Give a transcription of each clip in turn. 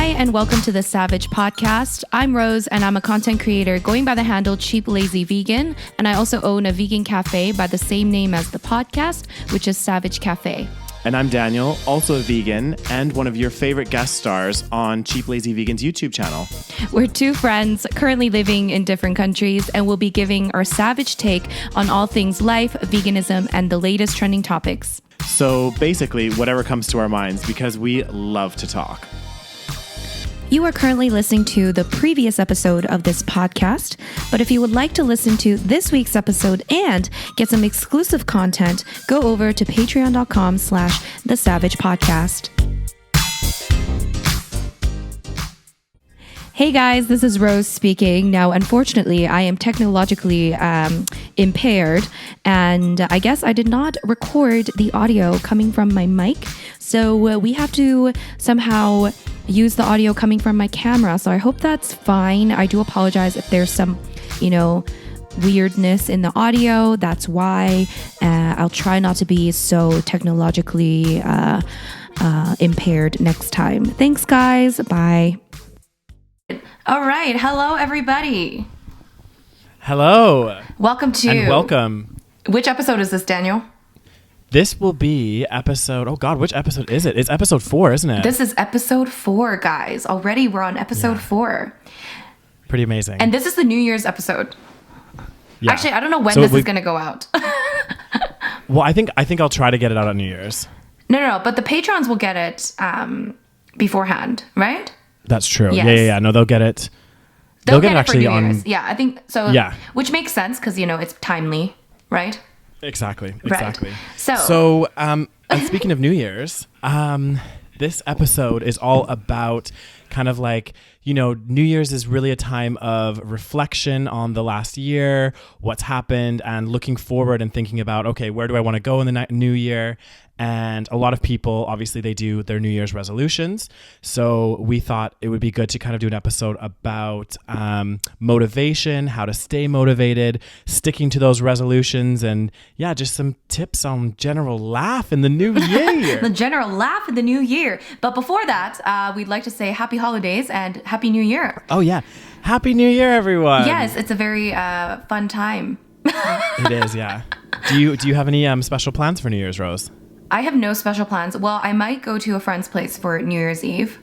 Hi, and welcome to the SaVeg podcast. I'm Rose, and I'm a content creator going by the handle Cheap Lazy Vegan, and I also own a vegan cafe by the same name as the podcast, which is SaVeg Cafe. And I'm Daniel, also a vegan, and one of your favorite guest stars on Cheap Lazy Vegan's YouTube channel. We're two friends currently living in different countries, and we'll be giving our savage take on all things life, veganism, and the latest trending topics. So basically, whatever comes to our minds, because we love to talk. You are currently listening to the previous episode of this podcast, but if you would like to listen to this week's episode and get some exclusive content, go over to patreon.com/thesavagepodcast. Hey guys, this is Rose speaking. Now, unfortunately, I am technologically impaired, and I guess I did not record the audio coming from my mic, so we have to somehow use the audio coming from my camera. So I hope that's fine. I do apologize if there's some, weirdness in the audio. That's why. I'll try not to be so technologically impaired next time. Thanks, guys. Bye. All right. Hello, everybody. Hello. Welcome to... And welcome. Which episode is this, Daniel? This will be episode... Oh, God, which episode is it? It's episode 4, isn't it? This is episode 4, guys. Already we're on episode 4. Pretty amazing. And this is the New Year's episode. Yeah. Actually, I don't know when this is going to go out. Well, I think I'll try to get it out on New Year's. No. But the patrons will get it beforehand, right? That's true. Yes. Yeah. No, they'll get it. They'll get it actually on. Year's. Yeah, I think so. Yeah. Which makes sense because it's timely, right? Exactly. Right. So, and speaking of New Year's, this episode is all about kind of like, New Year's is really a time of reflection on the last year, what's happened, and looking forward and thinking about, okay, where do I want to go in the new year? And a lot of people, obviously, they do their New Year's resolutions. So we thought it would be good to kind of do an episode about motivation, how to stay motivated, sticking to those resolutions, and just some tips on general laugh in the new year. The general laugh in the new year. But before that, we'd like to say happy holidays and happy new year. Oh, yeah. Happy New Year, everyone. Yes, it's a very fun time. It is, yeah. Do you have any special plans for New Year's, Rose? I have no special plans. Well, I might go to a friend's place for New Year's Eve.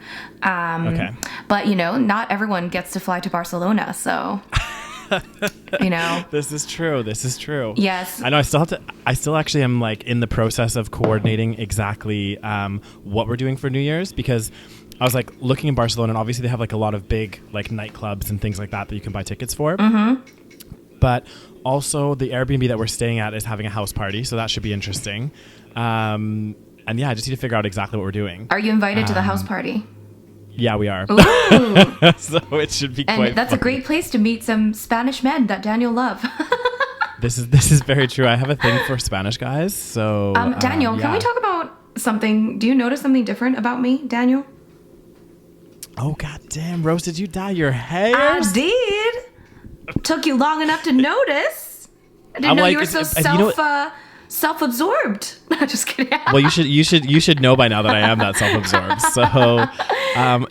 Okay. But, not everyone gets to fly to Barcelona, so, This is true. Yes. I know I still actually am like in the process of coordinating exactly what we're doing for New Year's, because I was like looking in Barcelona, and obviously they have like a lot of big like nightclubs and things like that you can buy tickets for. Mm-hmm. But also the Airbnb that we're staying at is having a house party, so that should be interesting. And I just need to figure out exactly what we're doing. Are you invited to the house party? Yeah, we are. Ooh. So it should be quite And that's fun. a great place to meet some Spanish men that Daniel love. This is very true. I have a thing for Spanish guys. So Daniel, can we talk about something? Do you notice something different about me, Daniel? Oh, God damn, Rose, did you dye your hair? I did. Took you long enough to notice. I didn't know you were so self-absorbed. Just kidding. Well, you should know by now that I am that self-absorbed. So,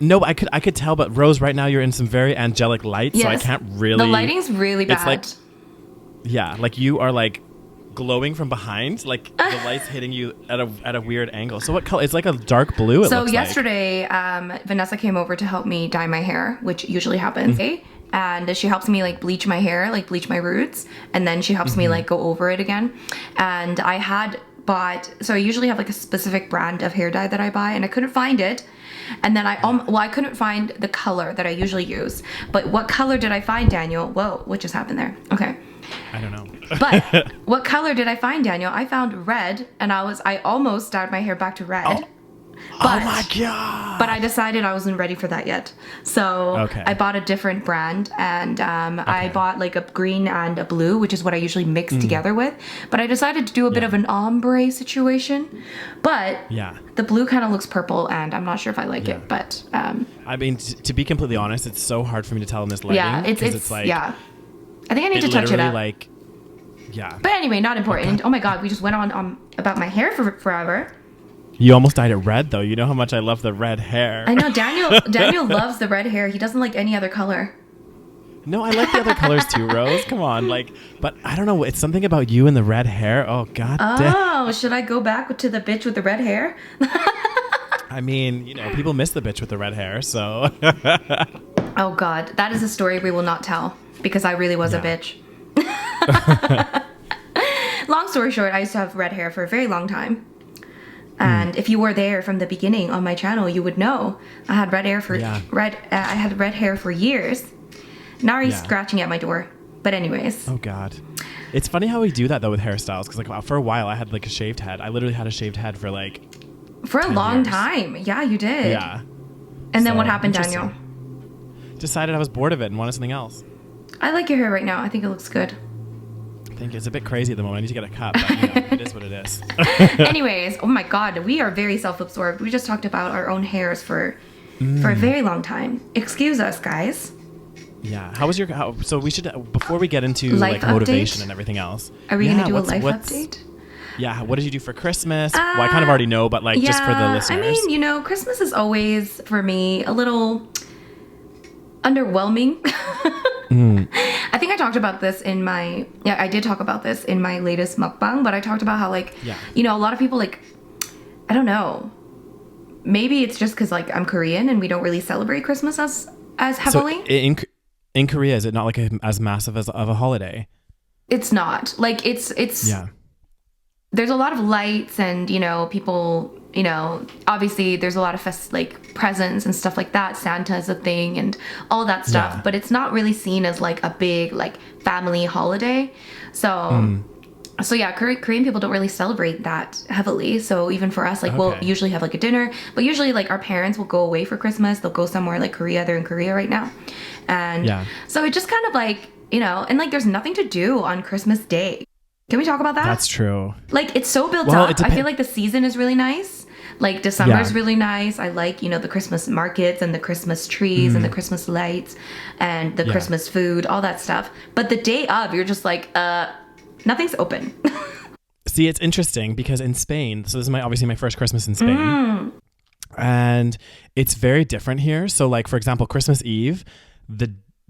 no, I could tell. But Rose, right now you're in some very angelic light, yes. So I can't really. The lighting's really bad. It's like you are like glowing from behind, like the light's hitting you at a weird angle. So what color? It's like a dark blue. So yesterday, Vanessa came over to help me dye my hair, which usually happens. Mm-hmm. And she helps me like bleach my hair, like bleach my roots, and then she helps me like go over it again. And I had bought, so I usually have like a specific brand of hair dye that I buy, and I couldn't find it. And then I couldn't find the color that I usually use. But what color did I find, Daniel? Whoa, what just happened there? Okay. I don't know. But what color did I find, Daniel? I found red, and I almost dyed my hair back to red. Oh my God. But I decided I wasn't ready for that yet. So I bought a different brand, and I bought like a green and a blue, which is what I usually mix together with. But I decided to do a bit of an ombre situation. But the blue kind of looks purple, and I'm not sure if I like it. But I mean, to be completely honest, it's so hard for me to tell in this lighting. Yeah, it's like... Yeah. I think I need to touch it up. Yeah. But anyway, not important. Okay. Oh my God, we just went on about my hair for forever. You almost dyed it red though. You know how much I love the red hair. I know Daniel loves the red hair. He doesn't like any other color. No, I like the other colors too, Rose. Come on, but I don't know. It's something about you and the red hair. Oh God. Oh, should I go back to the bitch with the red hair? I mean, people miss the bitch with the red hair, so. Oh God, that is a story we will not tell because I really was a bitch. Long story short, I used to have red hair for a very long time. And if you were there from the beginning on my channel, you would know I had red hair for I had red hair for years. Now he's scratching at my door. But anyways. Oh God. It's funny how we do that though with hairstyles because for a while I had a shaved head. I literally had a shaved head for a long time. Yeah, you did. Yeah. And then what happened, Daniel? Decided I was bored of it and wanted something else. I like your hair right now. I think it looks good. I think it's a bit crazy at the moment. I need to get a cut, but it is what it is. Anyways, oh my God, we are very self-absorbed. We just talked about our own hairs for a very long time. Excuse us, guys. Yeah. How was so we should, before we get into motivation and everything else. Are we going to do a life update? Yeah. What did you do for Christmas? Well, I kind of already know, but just for the listeners. I mean, Christmas is always, for me, a little underwhelming. I think I talked about this I did talk about this in my latest mukbang, but I talked about how a lot of people I don't know, maybe it's just because I'm Korean and we don't really celebrate Christmas as heavily. So in Korea, is it not as massive of a holiday? It's not it's there's a lot of lights and people, obviously there's a lot of presents and stuff like that. Santa is a thing and all that stuff, but it's not really seen as a big family holiday. So yeah, Korean people don't really celebrate that heavily. So even for us, we'll usually have a dinner, but usually our parents will go away for Christmas. They'll go somewhere like Korea. They're in Korea right now. And so it just kind of and there's nothing to do on Christmas Day. Can we talk about that? That's true. It's so built up. I feel the season is really nice. December is really nice. I the Christmas markets and the Christmas trees and the Christmas lights and the Christmas food, all that stuff. But the day of, you're just nothing's open. See, it's interesting because in Spain, so this is obviously my first Christmas in Spain, and it's very different here. So for example, Christmas Eve,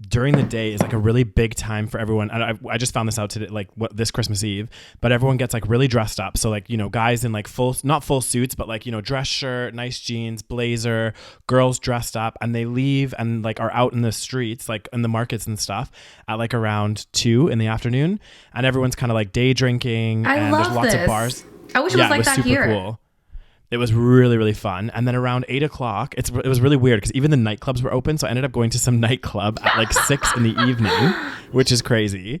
during the day is a really big time for everyone. And I just found this out today, this Christmas Eve, but everyone gets really dressed up. So guys in not full suits, but dress shirt, nice jeans, blazer, girls dressed up, and they leave and are out in the streets, in the markets and stuff at around 2 in the afternoon. And everyone's kind of day drinking. And there's lots of bars. I wish it was that super here. Cool. It was really, really fun. And then around 8 o'clock, it was really weird because even the nightclubs were open. So I ended up going to some nightclub at 6 in the evening, which is crazy.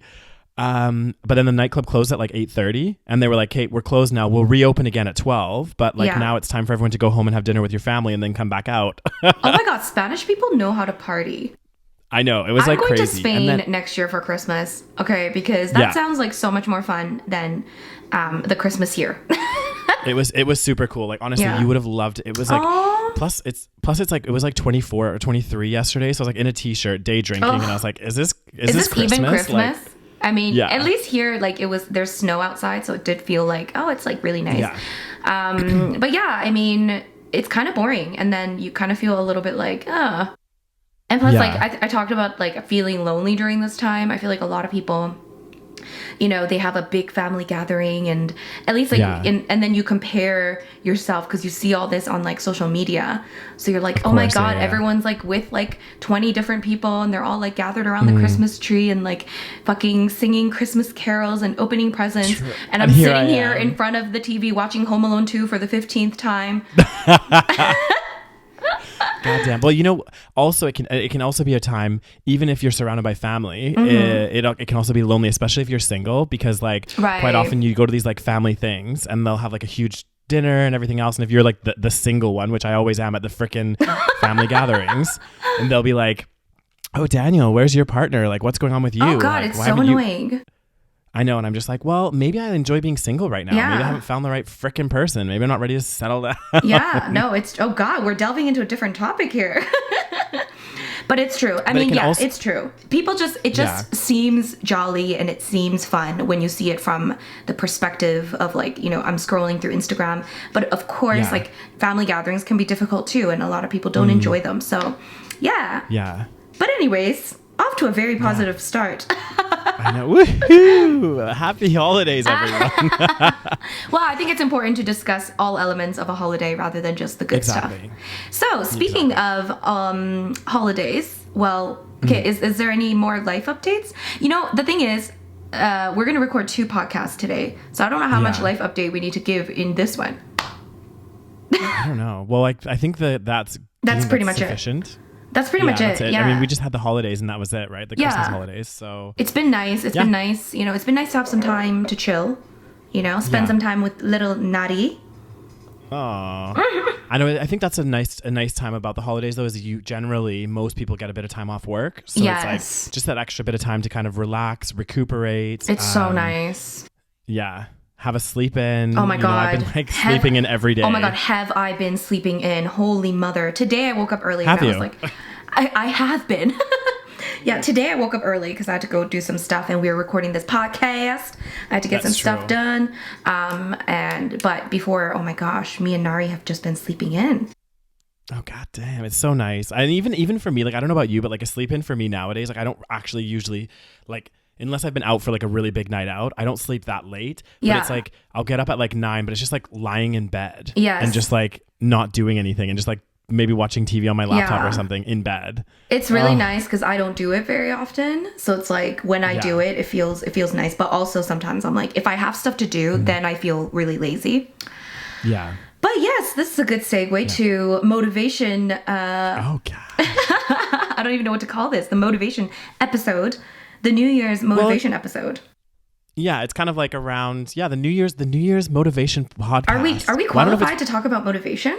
But then the nightclub closed at 8:30 and they were like, hey, we're closed now. We'll reopen again at 12. But now it's time for everyone to go home and have dinner with your family and then come back out. Oh my God. Spanish people know how to party. I know. It was I'm going crazy. to Spain next year for Christmas. Okay. Because that sounds so much more fun than the Christmas here. It was super cool. Honestly, you would have loved it. It was plus it's it was 24 or 23 yesterday. So I was in a t-shirt, day drinking, and I was is this Christmas? Even Christmas? I mean, at least here, there's snow outside, so it did feel it's really nice. Yeah. But yeah, I mean, it's kind of boring, and then you kind of feel a little bit and plus, I talked about feeling lonely during this time. I feel a lot of people, they have a big family gathering and at least and then you compare yourself because you see all this on social media. So you're oh my God, everyone's with 20 different people and they're all gathered around the Christmas tree and fucking singing Christmas carols and opening presents. True. And I'm sitting here in front of the TV watching Home Alone 2 for the 15th time. Goddamn. Well, also it can also be a time, even if you're surrounded by family, it can also be lonely, especially if you're single, because quite often you go to these family things and they'll have a huge dinner and everything else. And if you're the single one, which I always am at the frickin' family gatherings, and they'll be oh, Daniel, where's your partner? What's going on with you? Oh God, it's so annoying. I know, and I'm just well, maybe I enjoy being single right now. Yeah. Maybe I haven't found the right frickin' person. Maybe I'm not ready to settle down. Yeah, no, oh God, we're delving into a different topic here. But it's true. I mean, yeah, it's true. People it just seems jolly and it seems fun when you see it from the perspective of like, you know, I'm scrolling through Instagram. But of course, like family gatherings can be difficult too. And a lot of people don't enjoy them. So yeah. Yeah. But anyways, off to a very positive start. I know. Woohoo! Happy holidays, everyone. Well, I think it's important to discuss all elements of a holiday rather than just the good stuff. So, speaking of holidays, well, okay, is there any more life updates? You know, the thing is, we're going to record 2 podcasts today, so I don't know how much life update we need to give in this one. I don't know. Well, I think that's pretty much sufficient. It. That's pretty much it. Yeah. I mean, we just had the holidays and that was it, right? The Christmas holidays. So it's been nice. It's been nice. You know, it's been nice to have some time to chill. You know, spend some time with little Nari. Aww. I know. I think that's a nice time about the holidays, though, is most people get a bit of time off work. So it's like just that extra bit of time to kind of relax, recuperate. It's so nice. Yeah. Have a sleep in. Oh my God. I've been sleeping in every day. Oh my God. Have I been sleeping in? Holy mother. Today I woke up early. Have you? I was like, I have been. Yeah, today I woke up early because I had to go do some stuff and we were recording this podcast. I had to get some stuff done. But before, oh my gosh, me and Nari have just been sleeping in. Oh God damn, it's so nice. And even for me, like, I don't know about you, but like a sleep in for me nowadays, like I don't actually usually like, unless I've been out for like a really big night out, I don't sleep that late. But it's like, I'll get up at like 9, but it's just like lying in bed. Yes. And just like not doing anything and just like maybe watching TV on my laptop or something in bed. It's really nice because I don't do it very often. So it's like when I do it, it feels nice. But also sometimes I'm like, if I have stuff to do, then I feel really lazy. Yeah. But yes, this is a good segue to motivation. Oh God. I don't even know what to call this. The motivation episode. The New Year's motivation episode. Yeah, it's kind of like around the New Year's motivation podcast. Are we qualified to talk about motivation?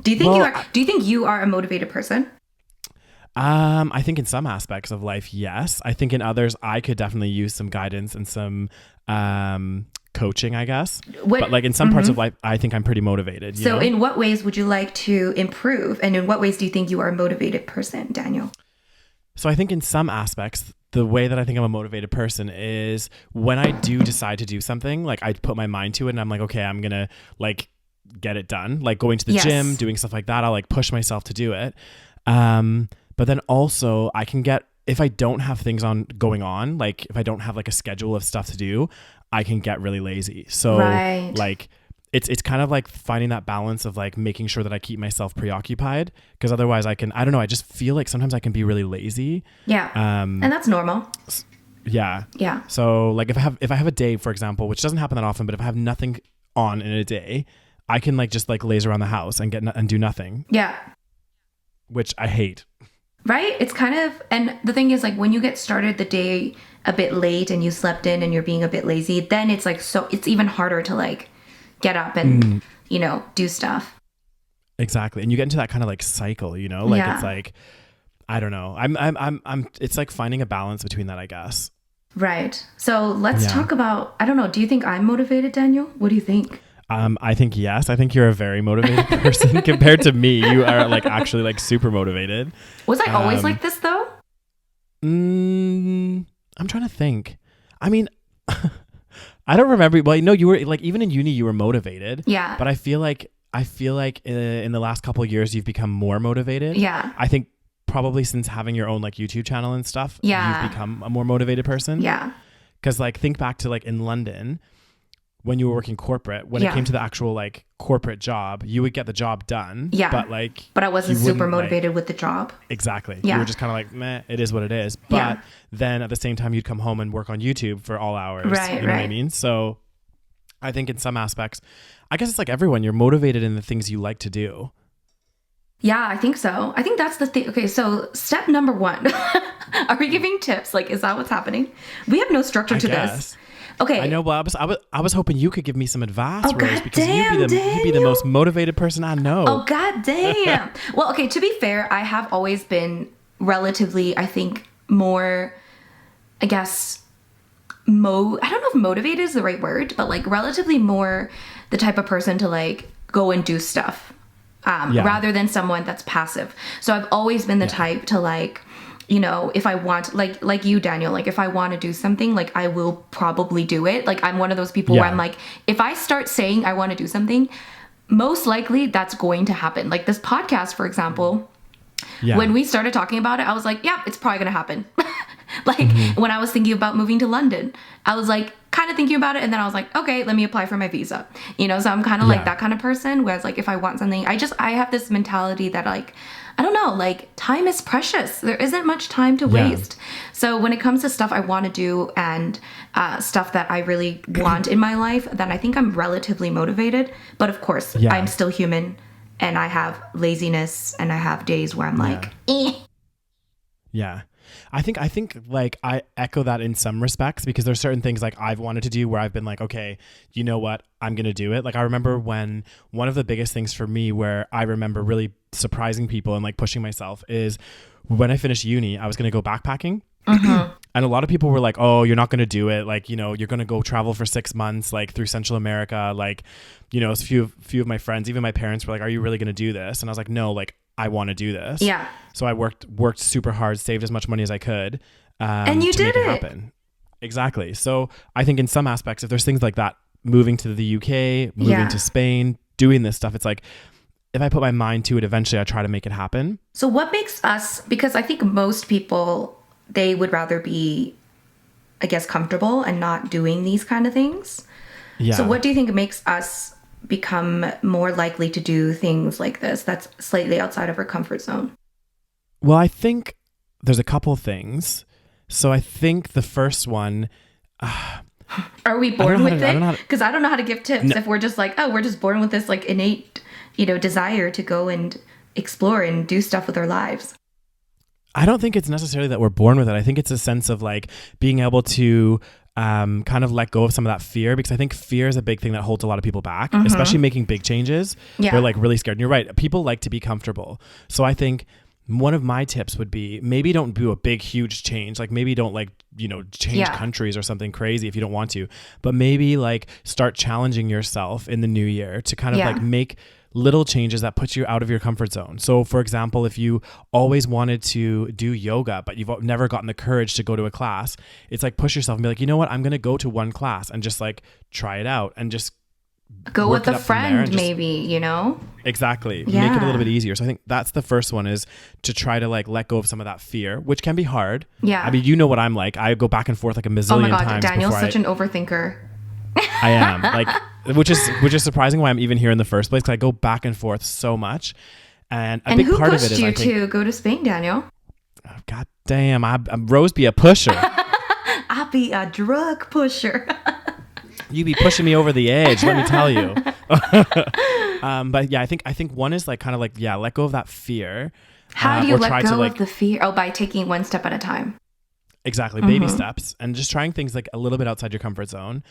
Do you think you are a motivated person? I think in some aspects of life, yes. I think in others, I could definitely use some guidance and some coaching, I guess. But like in some parts of life, I think I'm pretty motivated. So in what ways would you like to improve? And in what ways do you think you are a motivated person, Daniel? So I think in some aspects, the way that I think I'm a motivated person is when I do decide to do something, like I put my mind to it and I'm like, okay, I'm going to like get it done. Like going to the gym, doing stuff like that. I'll like push myself to do it. But then also I can get, if I don't have things going on, like if I don't have like a schedule of stuff to do, I can get really lazy. So like it's kind of like finding that balance of like making sure that I keep myself preoccupied, because otherwise I don't know. I just feel like sometimes I can be really lazy. Yeah. And that's normal. Yeah. Yeah. So like if I have a day, for example, which doesn't happen that often, but if I have nothing on in a day, I can like just like laze around the house and and do nothing. Yeah. Which I hate. Right? It's kind of, and the thing is like when you get started the day a bit late and you slept in and you're being a bit lazy, then it's like, so it's even harder to like get up and, you know, do stuff. Exactly. And you get into that kind of like cycle, you know, like it's like, I don't know. It's like finding a balance between that, I guess. Right. So let's talk about, I don't know. Do you think I'm motivated, Daniel? What do you think? I think yes. I think you're a very motivated person compared to me. You are like actually like super motivated. Was I always like this though? I'm trying to think. I mean, I don't remember. Well, no, you were like, even in uni, you were motivated. Yeah. But I feel like in the last couple of years, you've become more motivated. Yeah. I think probably since having your own like YouTube channel and stuff, you've become a more motivated person. Yeah. Because like think back to like in London, when you were working corporate, when it came to the actual like corporate job, you would get the job done. Yeah. But I wasn't super motivated with the job. Exactly. Yeah. You were just kind of like, meh, it is what it is. But then at the same time, you'd come home and work on YouTube for all hours. Right. You know what I mean? So I think in some aspects, I guess it's like everyone, you're motivated in the things you like to do. Yeah, I think so. I think that's the thing. Okay, so step number 1. Are we giving tips? Like, is that what's happening? We have no structure to this. Okay. I know, but I was hoping you could give me some advice, Rose, because damn, you'd be the most motivated person I know. Oh, God damn. Well, okay, to be fair, I have always been relatively, I think, more, I guess, I don't know if motivated is the right word, but like relatively more the type of person to like go and do stuff. rather than someone that's passive. So I've always been the type to like, you know, if I want, like you, Daniel, like if I want to do something, like I will probably do it. Like I'm one of those people where I'm like, if I start saying I want to do something, most likely that's going to happen. Like this podcast, for example, when we started talking about it, I was like, yeah, it's probably going to happen. Like when I was thinking about moving to London, I was like kind of thinking about it. And then I was like, okay, let me apply for my visa. You know, so I'm kind of like that kind of person. Whereas like if I want something, I have this mentality that like, I don't know, like time is precious. There isn't much time to waste. So when it comes to stuff I want to do and stuff that I really want in my life, then I think I'm relatively motivated. But of course, I'm still human and I have laziness and I have days where I'm like, eh. Yeah. I think like I echo that in some respects because there's certain things like I've wanted to do where I've been like, okay, you know what? I'm going to do it. Like I remember when one of the biggest things for me where I remember really surprising people and like pushing myself is when I finished uni, I was going to go backpacking. And a lot of people were like, oh, you're not going to do it. Like, you know, you're going to go travel for 6 months, like through Central America. Like, you know, a few of my friends, even my parents were like, are you really going to do this? And I was like, no, like I want to do this. Yeah. So I worked super hard, saved as much money as I could. And you did it. Happen. Exactly. So I think in some aspects, if there's things like that, moving to the UK, moving to Spain, doing this stuff, it's like, if I put my mind to it, eventually I try to make it happen. So what makes us, because I think most people, they would rather be, I guess, comfortable and not doing these kind of things. Yeah. So what do you think makes us become more likely to do things like this that's slightly outside of our comfort zone? Well, I think there's a couple things. So I think the first one... Are we born with it? Because I don't know how to give tips if we're just like, oh, we're just born with this like innate, you know, desire to go and explore and do stuff with our lives. I don't think it's necessarily that we're born with it. I think it's a sense of like being able to kind of let go of some of that fear, because I think fear is a big thing that holds a lot of people back, especially making big changes. They're like really scared. And you're right. People like to be comfortable. So I think one of my tips would be maybe don't do a big, huge change. Like maybe don't like, you know, change countries or something crazy if you don't want to, but maybe like start challenging yourself in the new year to kind of like make little changes that put you out of your comfort zone. So for example, if you always wanted to do yoga, but you've never gotten the courage to go to a class, it's like push yourself and be like, you know what, I'm going to go to one class and just like try it out and just go with a friend, maybe, you know? Exactly. Make it a little bit easier. So I think that's the first one, is to try to like let go of some of that fear, which can be hard. Yeah. I mean, you know what I'm like. I go back and forth like a million times. Oh my God, Daniel's such an overthinker. I am. Like, which is surprising why I'm even here in the first place, because I go back and forth so much. And a big part of it is, who pushed you to go to Spain, Daniel? Oh, God damn. I'm Rose be a pusher. I'll be a drug pusher. You be pushing me over the edge, let me tell you. But yeah, I think one is like kind of like, let go of that fear. How do you let go of the fear? Oh, by taking one step at a time. Exactly. Baby steps, and just trying things like a little bit outside your comfort zone.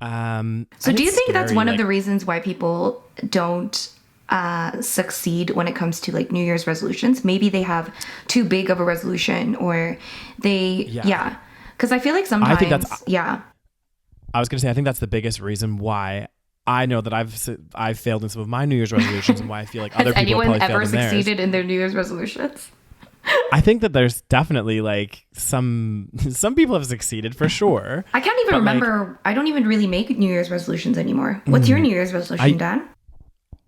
So do you think that's one of the reasons why people don't succeed when it comes to like New Year's resolutions? Maybe they have too big of a resolution, or they, because I feel like sometimes, I was going to say, I think that's the biggest reason why I know that I've failed in some of my New Year's resolutions, and why I feel like other people have probably failed in theirs. Has anyone ever succeeded in their New Year's resolutions? I think that there's definitely like some people have succeeded for sure. I can't even remember. Like, I don't even really make New Year's resolutions anymore. What's your New Year's resolution, Dan?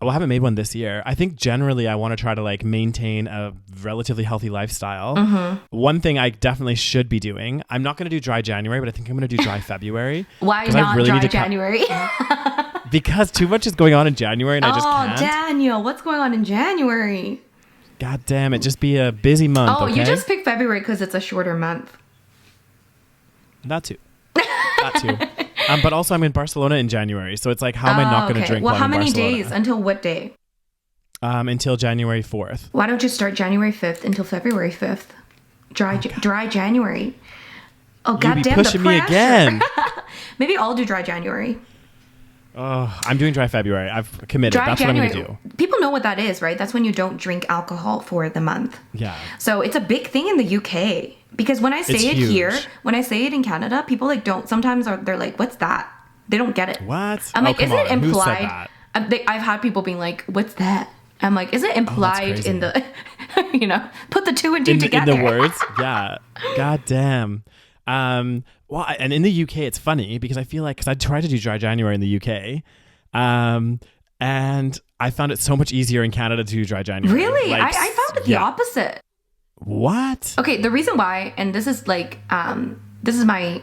Well, I haven't made one this year. I think generally I want to try to like maintain a relatively healthy lifestyle. One thing I definitely should be doing, I'm not going to do dry January, but I think I'm going to do dry February. Why not dry January? Because too much is going on in January and I just can't. Oh, Daniel, what's going on in January? God damn it, just be a busy month. Oh, okay? You just picked February because it's a shorter month. That too. But also I'm in Barcelona in January, so it's like, how am I not going to drink? Well, how many Barcelona? days? Until what day? Until January 4th. Why don't you start January 5th until February 5th? Dry January. Oh, goddamn, the pressure. You be pushing me again. Maybe I'll do dry January. Oh, I'm doing dry February. I've committed. That's January. What I'm going to do. People know what that is, right? That's when you don't drink alcohol for the month. Yeah. So it's a big thing in the UK. Because when I say it here, when I say it in Canada, people like don't, sometimes they're like, what's that? They don't get it. What? I'm like, isn't it implied? I've had people being like, what's that? I'm like, is it implied in the, put the two and two together. In the words? Yeah. God damn. Well, and in the UK, it's funny because I feel like, because I tried to do dry January in the UK, and I found it so much easier in Canada to do dry January. Really? I found it the opposite. What? Okay, the reason why, and this is like, this is my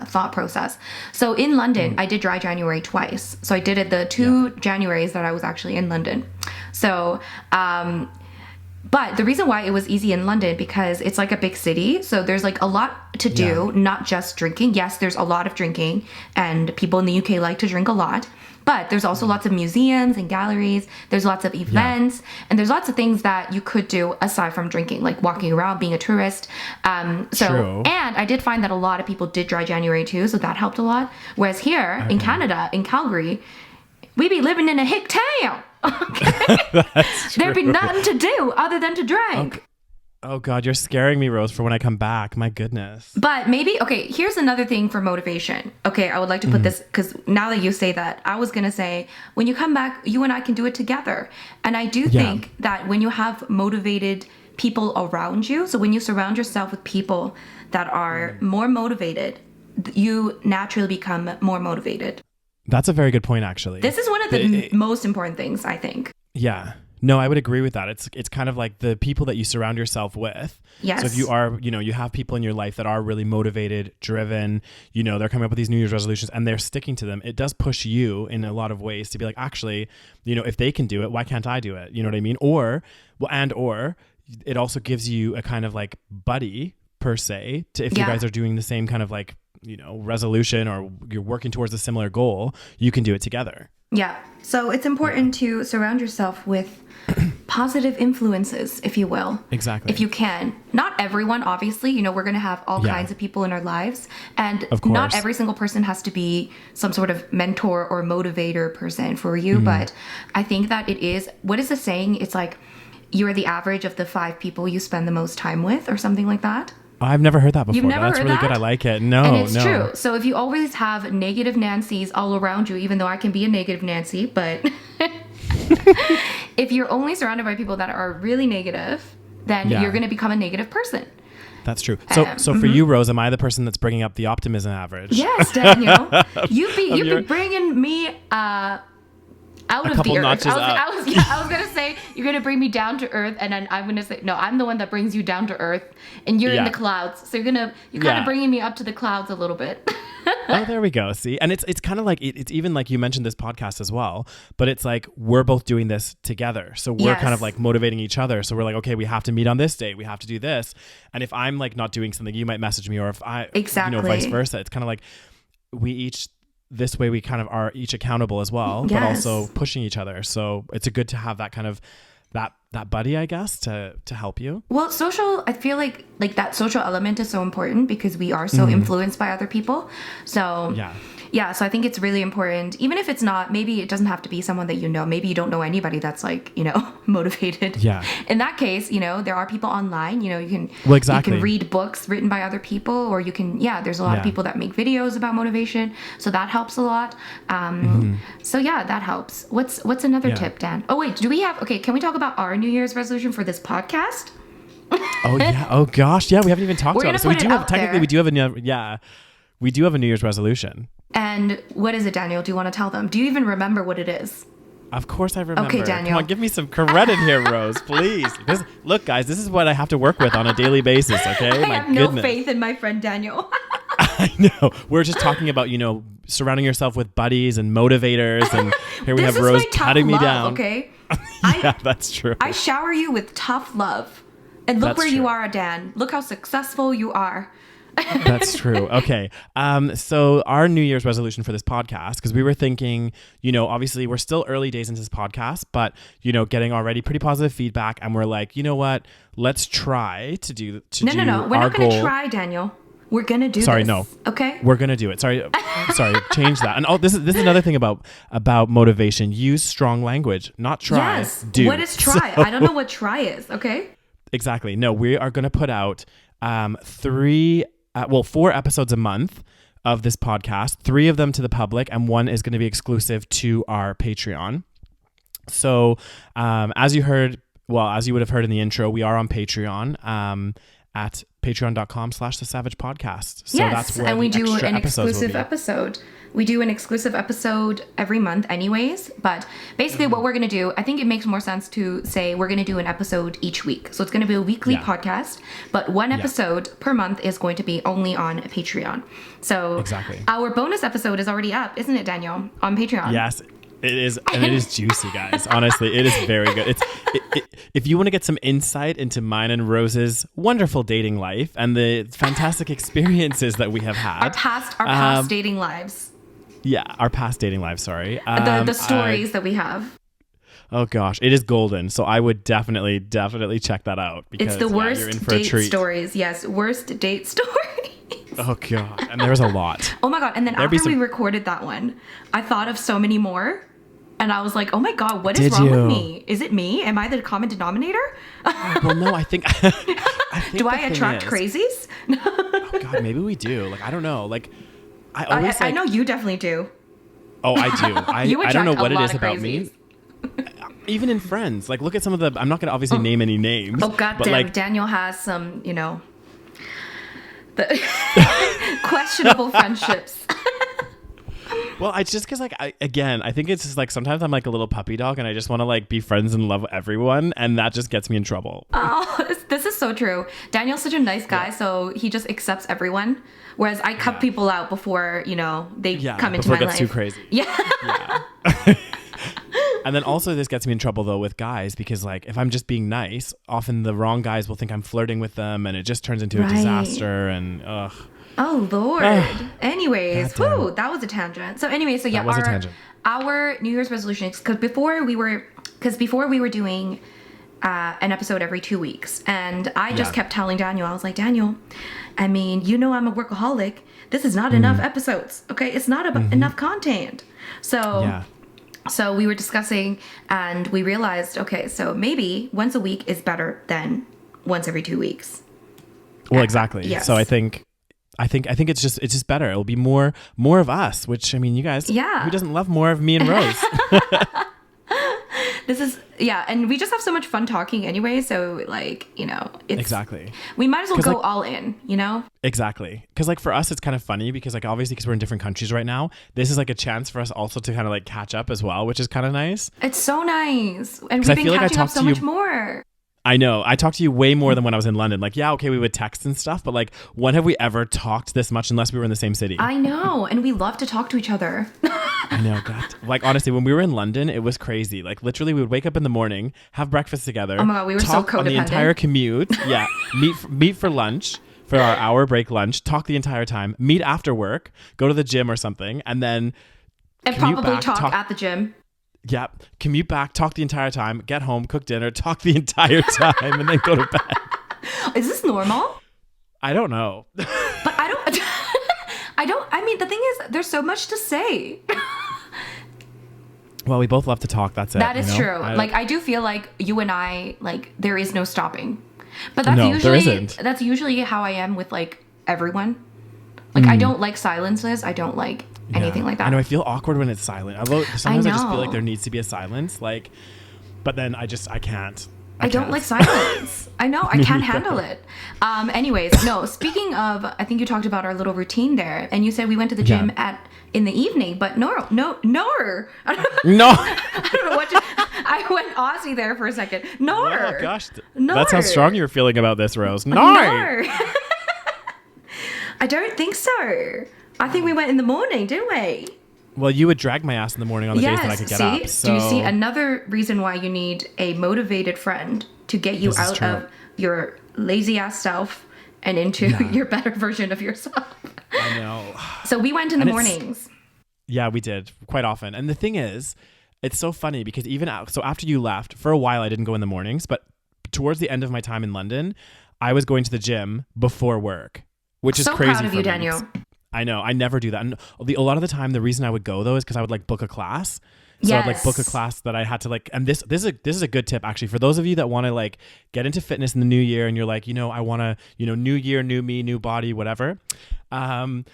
thought process. So in London, I did dry January twice. So I did it the 2 Januaries that I was actually in London. So, but the reason why it was easy in London, because it's like a big city. So there's like a lot to do, not just drinking. Yes, there's a lot of drinking and people in the UK like to drink a lot. But there's also lots of museums and galleries. There's lots of events. And there's lots of things that you could do aside from drinking, like walking around, being a tourist. True. And I did find that a lot of people did dry January too. So that helped a lot. Whereas here in Canada, in Calgary, we be living in a hick town. Okay? There'd be nothing to do other than to drink. Okay. Oh God, you're scaring me, Rose, for when I come back. My goodness. But maybe, okay, here's another thing for motivation. Okay, I would like to put this, because now that you say that, I was going to say, when you come back, you and I can do it together. And I do think that when you have motivated people around you, so when you surround yourself with people that are more motivated, you naturally become more motivated. That's a very good point, actually. This is one of the most important things, I think. Yeah. No, I would agree with that. It's kind of like the people that you surround yourself with. Yes. So if you are, you have people in your life that are really motivated, driven, they're coming up with these New Year's resolutions and they're sticking to them. It does push you in a lot of ways to be like, actually, if they can do it, why can't I do it? You know what I mean? Or it also gives you a kind of like buddy per se to, if you guys are doing the same kind of like, resolution, or you're working towards a similar goal, you can do it together. Yeah. So it's important to surround yourself with positive influences, if you will. Exactly. If you can. Not everyone, obviously. We're going to have all kinds of people in our lives. And of course, not every single person has to be some sort of mentor or motivator person for you. But I think that it is, what is the saying? It's like, you're the average of the 5 people you spend the most time with, or something like that. I've never heard that before. You've never That's heard really that? good. I like it. No, and it's true. So if you always have negative Nancys all around you, even though I can be a negative Nancy, but if you're only surrounded by people that are really negative, then you're going to become a negative person. That's true. So for you, Rose, am I the person that's bringing up the optimism average? Yes, Daniel. You'd be bringing me out of the earth. I was gonna say you're gonna bring me down to earth, and then I'm gonna say no. I'm the one that brings you down to earth, and you're in the clouds. So you're kind of bringing me up to the clouds a little bit. Oh, there we go. See, and it's kind of like it's even like you mentioned this podcast as well, but it's like we're both doing this together. So we're kind of like motivating each other. So we're like, okay, we have to meet on this day. We have to do this. And if I'm like not doing something, you might message me, or if I vice versa. It's kind of like we each. This way we kind of are each accountable as well, but also pushing each other. So it's good to have that kind of that buddy, I guess, to help you. Well, I feel like that social element is so important because we are so influenced by other people. So so I think it's really important, even if it's not, maybe it doesn't have to be someone that maybe you don't know anybody that's like, motivated. Yeah. In that case, there are people online, you can you can read books written by other people, or you can, there's a lot of people that make videos about motivation. So that helps a lot. So that helps. What's another tip, Dan? Oh, wait, can we talk about our New Year's resolution for this podcast? Oh, yeah. Oh, gosh. Yeah, we haven't even talked about it. So we do have a New Year's resolution. And what is it, Daniel? Do you want to tell them? Do you even remember what it is? Of course I remember. Okay, Daniel. Come on, give me some credit here, Rose, please. Look, guys, this is what I have to work with on a daily basis, okay? I have no faith in my friend Daniel. I know. We're just talking about, surrounding yourself with buddies and motivators. And here we have Rose patting me down. Okay? That's true. I shower you with tough love. And look where you are, Dan. Look how successful you are. That's true. Okay. So our New Year's resolution for this podcast, because we were thinking, obviously we're still early days into this podcast, but, getting already pretty positive feedback. And we're like, you know what? Let's try to do No. We're not going to try, Daniel. We're going to do this. Sorry, no. Okay. We're going to do it. Sorry. Change that. And this is another thing about motivation. Use strong language, not try. Yes. Do. What is try? I don't know what try is. Okay. Exactly. No, we are going to put out 4 episodes a month of this podcast, 3 of them to the public, and 1 is going to be exclusive to our Patreon. So as you would have heard in the intro, we are on Patreon at patreon.com/the SaVeg podcast. So yes, that's where and we the do extra an episodes will exclusive be. episode. We do an exclusive episode every month anyways, but basically what we're going to do, I think it makes more sense to say we're going to do an episode each week. So it's going to be a weekly podcast, but one episode per month is going to be only on Patreon. So Exactly. Our bonus episode is already up, isn't it, Daniel, on Patreon? Yes, it is, and it is juicy, guys. Honestly, it is very good. If you want to get some insight into mine and Rose's wonderful dating life and the fantastic experiences that we have had, Our past dating lives. Yeah, our past dating lives, sorry. The stories that we have. Oh gosh, it is golden. So I would definitely check that out. Because, it's the worst you're in for date a treat. stories. Yes, worst date stories. Oh god, and there's a lot. Oh my god, and then after we recorded that one, I thought of so many more. And I was like, oh my god, what is wrong with me? Is it me? Am I the common denominator? Well, no, I think do I attract crazies? Oh god, maybe we do. Like, I don't know. Like, I know you definitely do. Oh, I do. I don't know what it is about me. Even in friends, like, look at some of the. I'm not going to obviously name any names. Oh god but damn, like, Daniel has some, the questionable friendships. Well, it's just because, like, I think it's just like sometimes I'm like a little puppy dog and I just want to like be friends and love everyone, and that just gets me in trouble. Oh, this is so true. Daniel's such a nice guy, so he just accepts everyone. Whereas I cut people out before, they come into my life. Before it gets too crazy. Yeah. And then also this gets me in trouble though with guys because, like, if I'm just being nice, often the wrong guys will think I'm flirting with them and it just turns into a disaster and ugh. Oh Lord. Anyways, that was a tangent. So anyway, our New Year's resolutions, because before we were doing an episode every 2 weeks, and I just kept telling Daniel, I was like, Daniel, I mean, I'm a workaholic. This is not enough episodes. Okay, it's not enough content. So we were discussing, and we realized, okay, so maybe once a week is better than once every 2 weeks. Well, exactly. Yes. So I think it's just better. It'll be more of us, which, I mean, you guys, who doesn't love more of me and Rose? And we just have so much fun talking anyway, so like, it's exactly. We might as well go all in, Exactly. Because like for us, it's kind of funny because like obviously because we're in different countries right now, this is like a chance for us also to kind of like catch up as well, which is kind of nice. It's so nice. And we've been catching up so much more. I know. I talked to you way more than when I was in London. Like, yeah, okay, we would text and stuff, but like, when have we ever talked this much unless we were in the same city? I know. And we love to talk to each other. I know. God. Like, honestly, when we were in London, it was crazy. Like, literally, we would wake up in the morning, have breakfast together. Oh my God, we were so codependent. On the entire commute. Yeah. meet for lunch, for our hour break lunch, talk the entire time, meet after work, go to the gym or something, and then probably talk at the gym. Yeah, commute back, talk the entire time, get home, cook dinner, talk the entire time, and then go to bed. Is this normal? I don't know. But I mean, the thing is, there's so much to say. Well, we both love to talk, that's it. That is true. I do feel like you and I, like, there is no stopping. But that's usually how I am with, like, everyone. Like, I don't like silences. I don't like anything like that. I know. I feel awkward when it's silent. Although sometimes I just feel like there needs to be a silence. Like, but then I can't. I don't like silence. I know. I can't handle it. Anyways, no. Speaking of, I think you talked about our little routine there, and you said we went to the gym in the evening. But no. No. I don't know what. I went Aussie there for a second. No. Oh gosh. That's how strong you're feeling about this, Rose. No. I don't think so. I think we went in the morning, didn't we? Well, you would drag my ass in the morning on the days that I could get up. So. Do you see another reason why you need a motivated friend to get you out of your lazy ass self and into your better version of yourself? I know. So we went in the mornings. Yeah, we did quite often. And the thing is, it's so funny because so after you left, for a while I didn't go in the mornings, but towards the end of my time in London, I was going to the gym before work, which is crazy. So proud of you, Daniel. I know. I never do that. And a lot of the time, the reason I would go though is because I would like book a class. So I'd like book a class that I had to like, and this is a good tip actually for those of you that want to like get into fitness in the new year and you're like, I want to, new year, new me, new body, whatever. But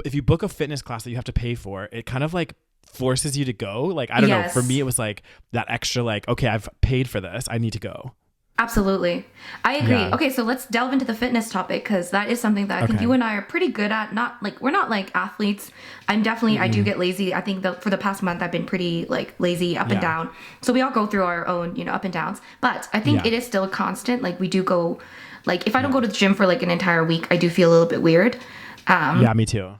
if you book a fitness class that you have to pay for, it kind of like forces you to go. Like, I don't know. Yes. For me, it was like that extra, like, okay, I've paid for this. I need to go. Absolutely. I agree. Yeah. Okay, so let's delve into the fitness topic, because that is something that I think Okay. you and I are pretty good at. Not like, we're not like athletes. I'm definitely, I do get lazy. I think that for the past month, I've been pretty like lazy up and Yeah. down. So we all go through our own, you know, up and downs. But I think Yeah. it is still constant. Like, we do go, like, if I don't go to the gym for like an entire week, I do feel a little bit weird. Yeah, me too.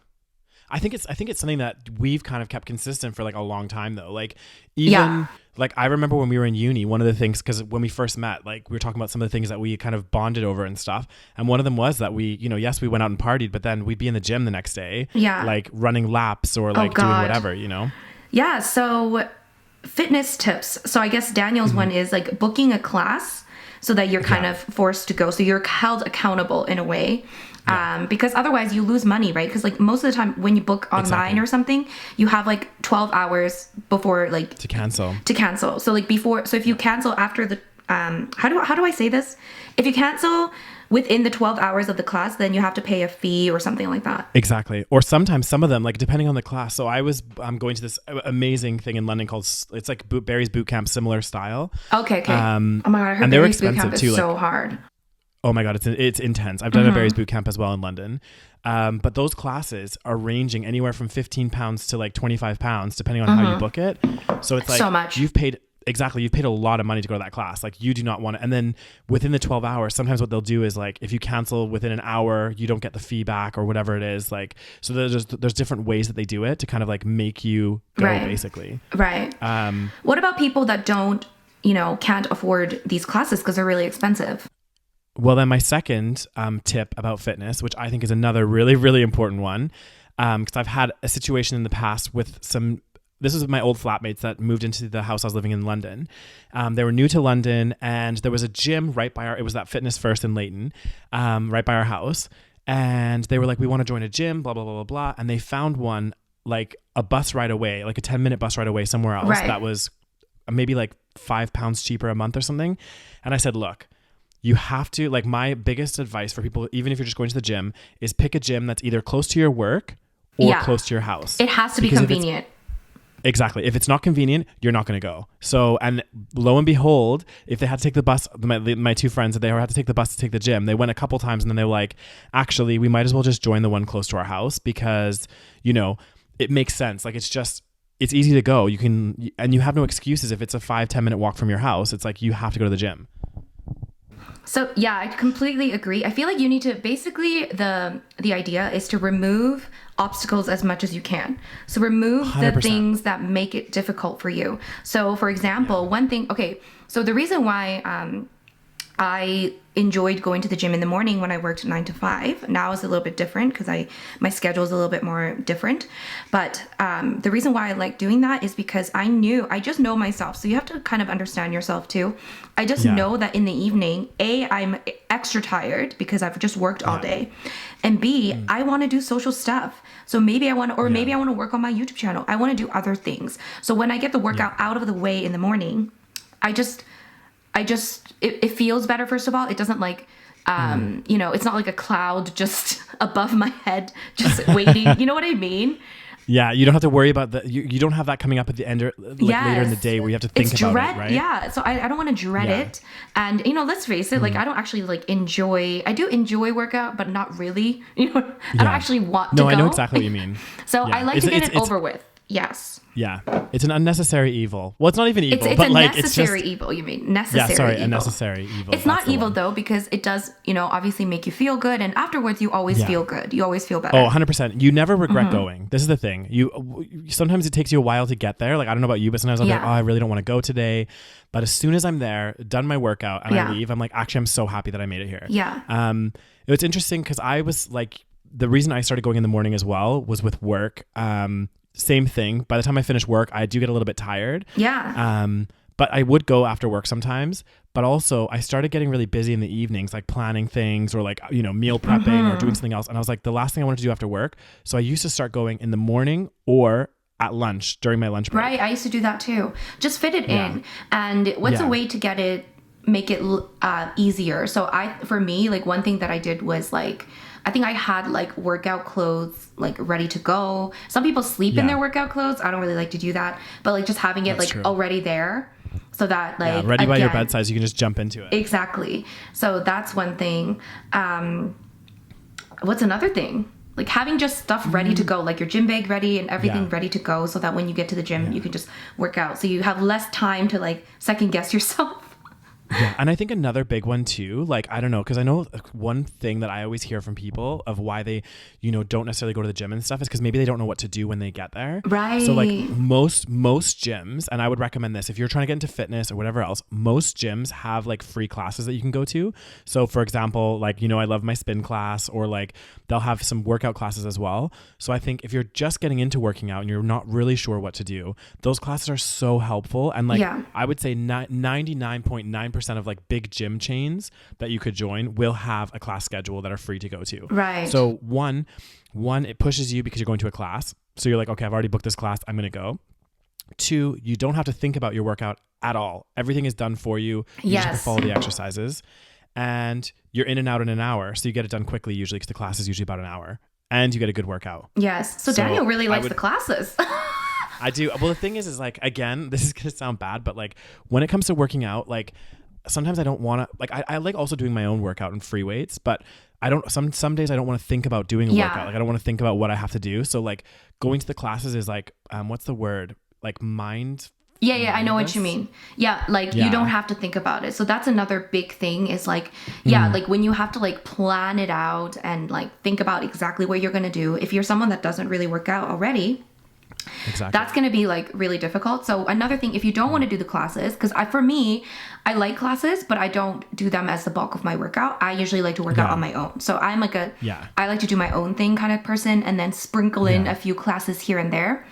I think it's something that we've kind of kept consistent for like a long time though. Like even Yeah. like I remember when we were in uni, one of the things, because when we first met, like we were talking about some of the things that we kind of bonded over and stuff. And one of them was that we, you know, yes, we went out and partied, but then we'd be in the gym the next day, Yeah. like running laps or like doing God. whatever, you know? Yeah, so fitness tips. So I guess Daniel's one is like booking a class so that you're kind of forced to go. So you're held accountable in a way. Because otherwise you lose money, right? Because like most of the time when you book online or something, you have like 12 hours before like To cancel. So like before, so if you cancel after the, how do I say this? If you cancel within the 12 hours of the class, then you have to pay a fee or something like that. Exactly. Or sometimes some of them, like depending on the class. So I'm going to this amazing thing in London called, it's like Barry's Boot Camp, similar style. Okay. Oh my God, I heard and they were Barry's Boot expensive Camp too. is Like, so hard. oh my God, it's intense. I've done a Barry's Boot Camp as well in London. But those classes are ranging anywhere from £15 to like £25, depending on how you book it. So it's like So much. you've paid a lot of money to go to that class. Like you do not want to. And then within the 12 hours, sometimes what they'll do is like, if you cancel within an hour, you don't get the fee back or whatever it is. Like, so there's different ways that they do it to kind of like make you go, basically. Right. What about people that don't, you know, can't afford these classes because they're really expensive? Well, then my second tip about fitness, which I think is another really, really important one, because I've had a situation in the past with this was my old flatmates that moved into the house I was living in London. They were new to London, and there was a gym right by it was that Fitness First in Leighton, right by our house. And they were like, we want to join a gym, blah, blah, blah, blah, blah. And they found one like a bus ride away, like a 10-minute bus ride away somewhere else that was maybe like £5 cheaper a month or something. And I said, look, you have to, like, my biggest advice for people, even if you're just going to the gym, is pick a gym that's either close to your work or close to your house. It has to be convenient. Exactly. If it's not convenient, you're not going to go. So, and lo and behold, if they had to take the bus, my two friends, they had to take the bus to take the gym. They went a couple times and then they were like, actually, we might as well just join the one close to our house because, you know, it makes sense. Like, it's easy to go. You can, and you have no excuses. If it's a 5-10 minute walk from your house, it's like, you have to go to the gym. So yeah, I completely agree. I feel like you need to basically the idea is to remove obstacles as much as you can. So remove 100%. the things that make it difficult for you. So for example, one thing, so the reason why I enjoyed going to the gym in the morning when I worked 9 to 5. Now it's a little bit different because my schedule is a little bit more different. But the reason why I like doing that is because I just know myself. So you have to kind of understand yourself too. I just know that in the evening, A, I'm extra tired because I've just worked all day. And B, I want to do social stuff. So maybe I want to work on my YouTube channel. I want to do other things. So when I get the workout out of the way in the morning, it feels better. First of all, it doesn't like, you know, it's not like a cloud just above my head, just waiting. You know what I mean? Yeah, you don't have to worry about you don't have that coming up at the end or later in the day where you have to think about it, right? Yeah, so I don't want to dread it. And, you know, let's face it, like, I don't actually like I do enjoy workout, but not really, you know, I don't actually want to go. No, I know exactly what you mean. So I like to get it over with. Yes. Yeah, it's an unnecessary evil. Well, it's not even evil, it's but a like necessary it's just evil. You mean necessary? Yeah, sorry, evil. a necessary evil. It's not evil though, because it does, you know, obviously make you feel good, and afterwards you always feel good. You always feel better. Oh, 100%. You never regret going. This is the thing. Sometimes it takes you a while to get there. Like, I don't know about you, but sometimes I'm like, oh, I really don't want to go today. But as soon as I'm there, done my workout, and I leave, I'm like, actually, I'm so happy that I made it here. Yeah. It was interesting because I was like, the reason I started going in the morning as well was with work. Same thing. By the time I finish work, I do get a little bit tired. Yeah. But I would go after work sometimes. But also, I started getting really busy in the evenings, like planning things or like, you know, meal prepping or doing something else. And I was like, the last thing I wanted to do after work. So I used to start going in the morning or at lunch during my lunch break. Right. I used to do that too. Just fit it in. And what's a way to make it easier? So for me, like one thing that I did was like I think I had like workout clothes like ready to go. Some people sleep in their workout clothes. I don't really like to do that, but like just having it like already there so that like ready by your bedside so you can just jump into it. Exactly. So that's one thing. What's another thing? Like having just stuff ready to go, like your gym bag ready and everything ready to go so that when you get to the gym, you can just work out. So you have less time to like second guess yourself. Yeah. And I think another big one too, like, I don't know, because I know one thing that I always hear from people of why they, you know, don't necessarily go to the gym and stuff is because maybe they don't know what to do when they get there. Right. So like most gyms, and I would recommend this if you're trying to get into fitness or whatever else, most gyms have like free classes that you can go to. So for example, like, you know, I love my spin class, or like they'll have some workout classes as well. So I think if you're just getting into working out and you're not really sure what to do, those classes are so helpful. And like, I would say 99.9% of like big gym chains that you could join will have a class schedule that are free to go to. Right. So one, it pushes you because you're going to a class. So you're like, okay, I've already booked this class, I'm going to go. 2, you don't have to think about your workout at all. Everything is done for you. You just have to follow the exercises, and you're in and out in an hour. So you get it done quickly usually because the class is usually about an hour, and you get a good workout. Yes. So Daniel really likes the classes. I do. Well, the thing is like, again, this is going to sound bad, but like when it comes to working out, like sometimes I don't want to, like, I like also doing my own workout and free weights, but I don't, some days I don't want to think about doing a workout. Like I don't want to think about what I have to do. So like going to the classes is like, what's the word? Like mind. Yeah, I know what you mean. Yeah, like you don't have to think about it. So that's another big thing is like, like when you have to like plan it out and like think about exactly what you're going to do. If you're someone that doesn't really work out already, that's going to be like really difficult. So another thing, if you don't want to do the classes, because for me, I like classes, but I don't do them as the bulk of my workout. I usually like to work out on my own. So I'm like I like to do my own thing kind of person, and then sprinkle in a few classes here and there,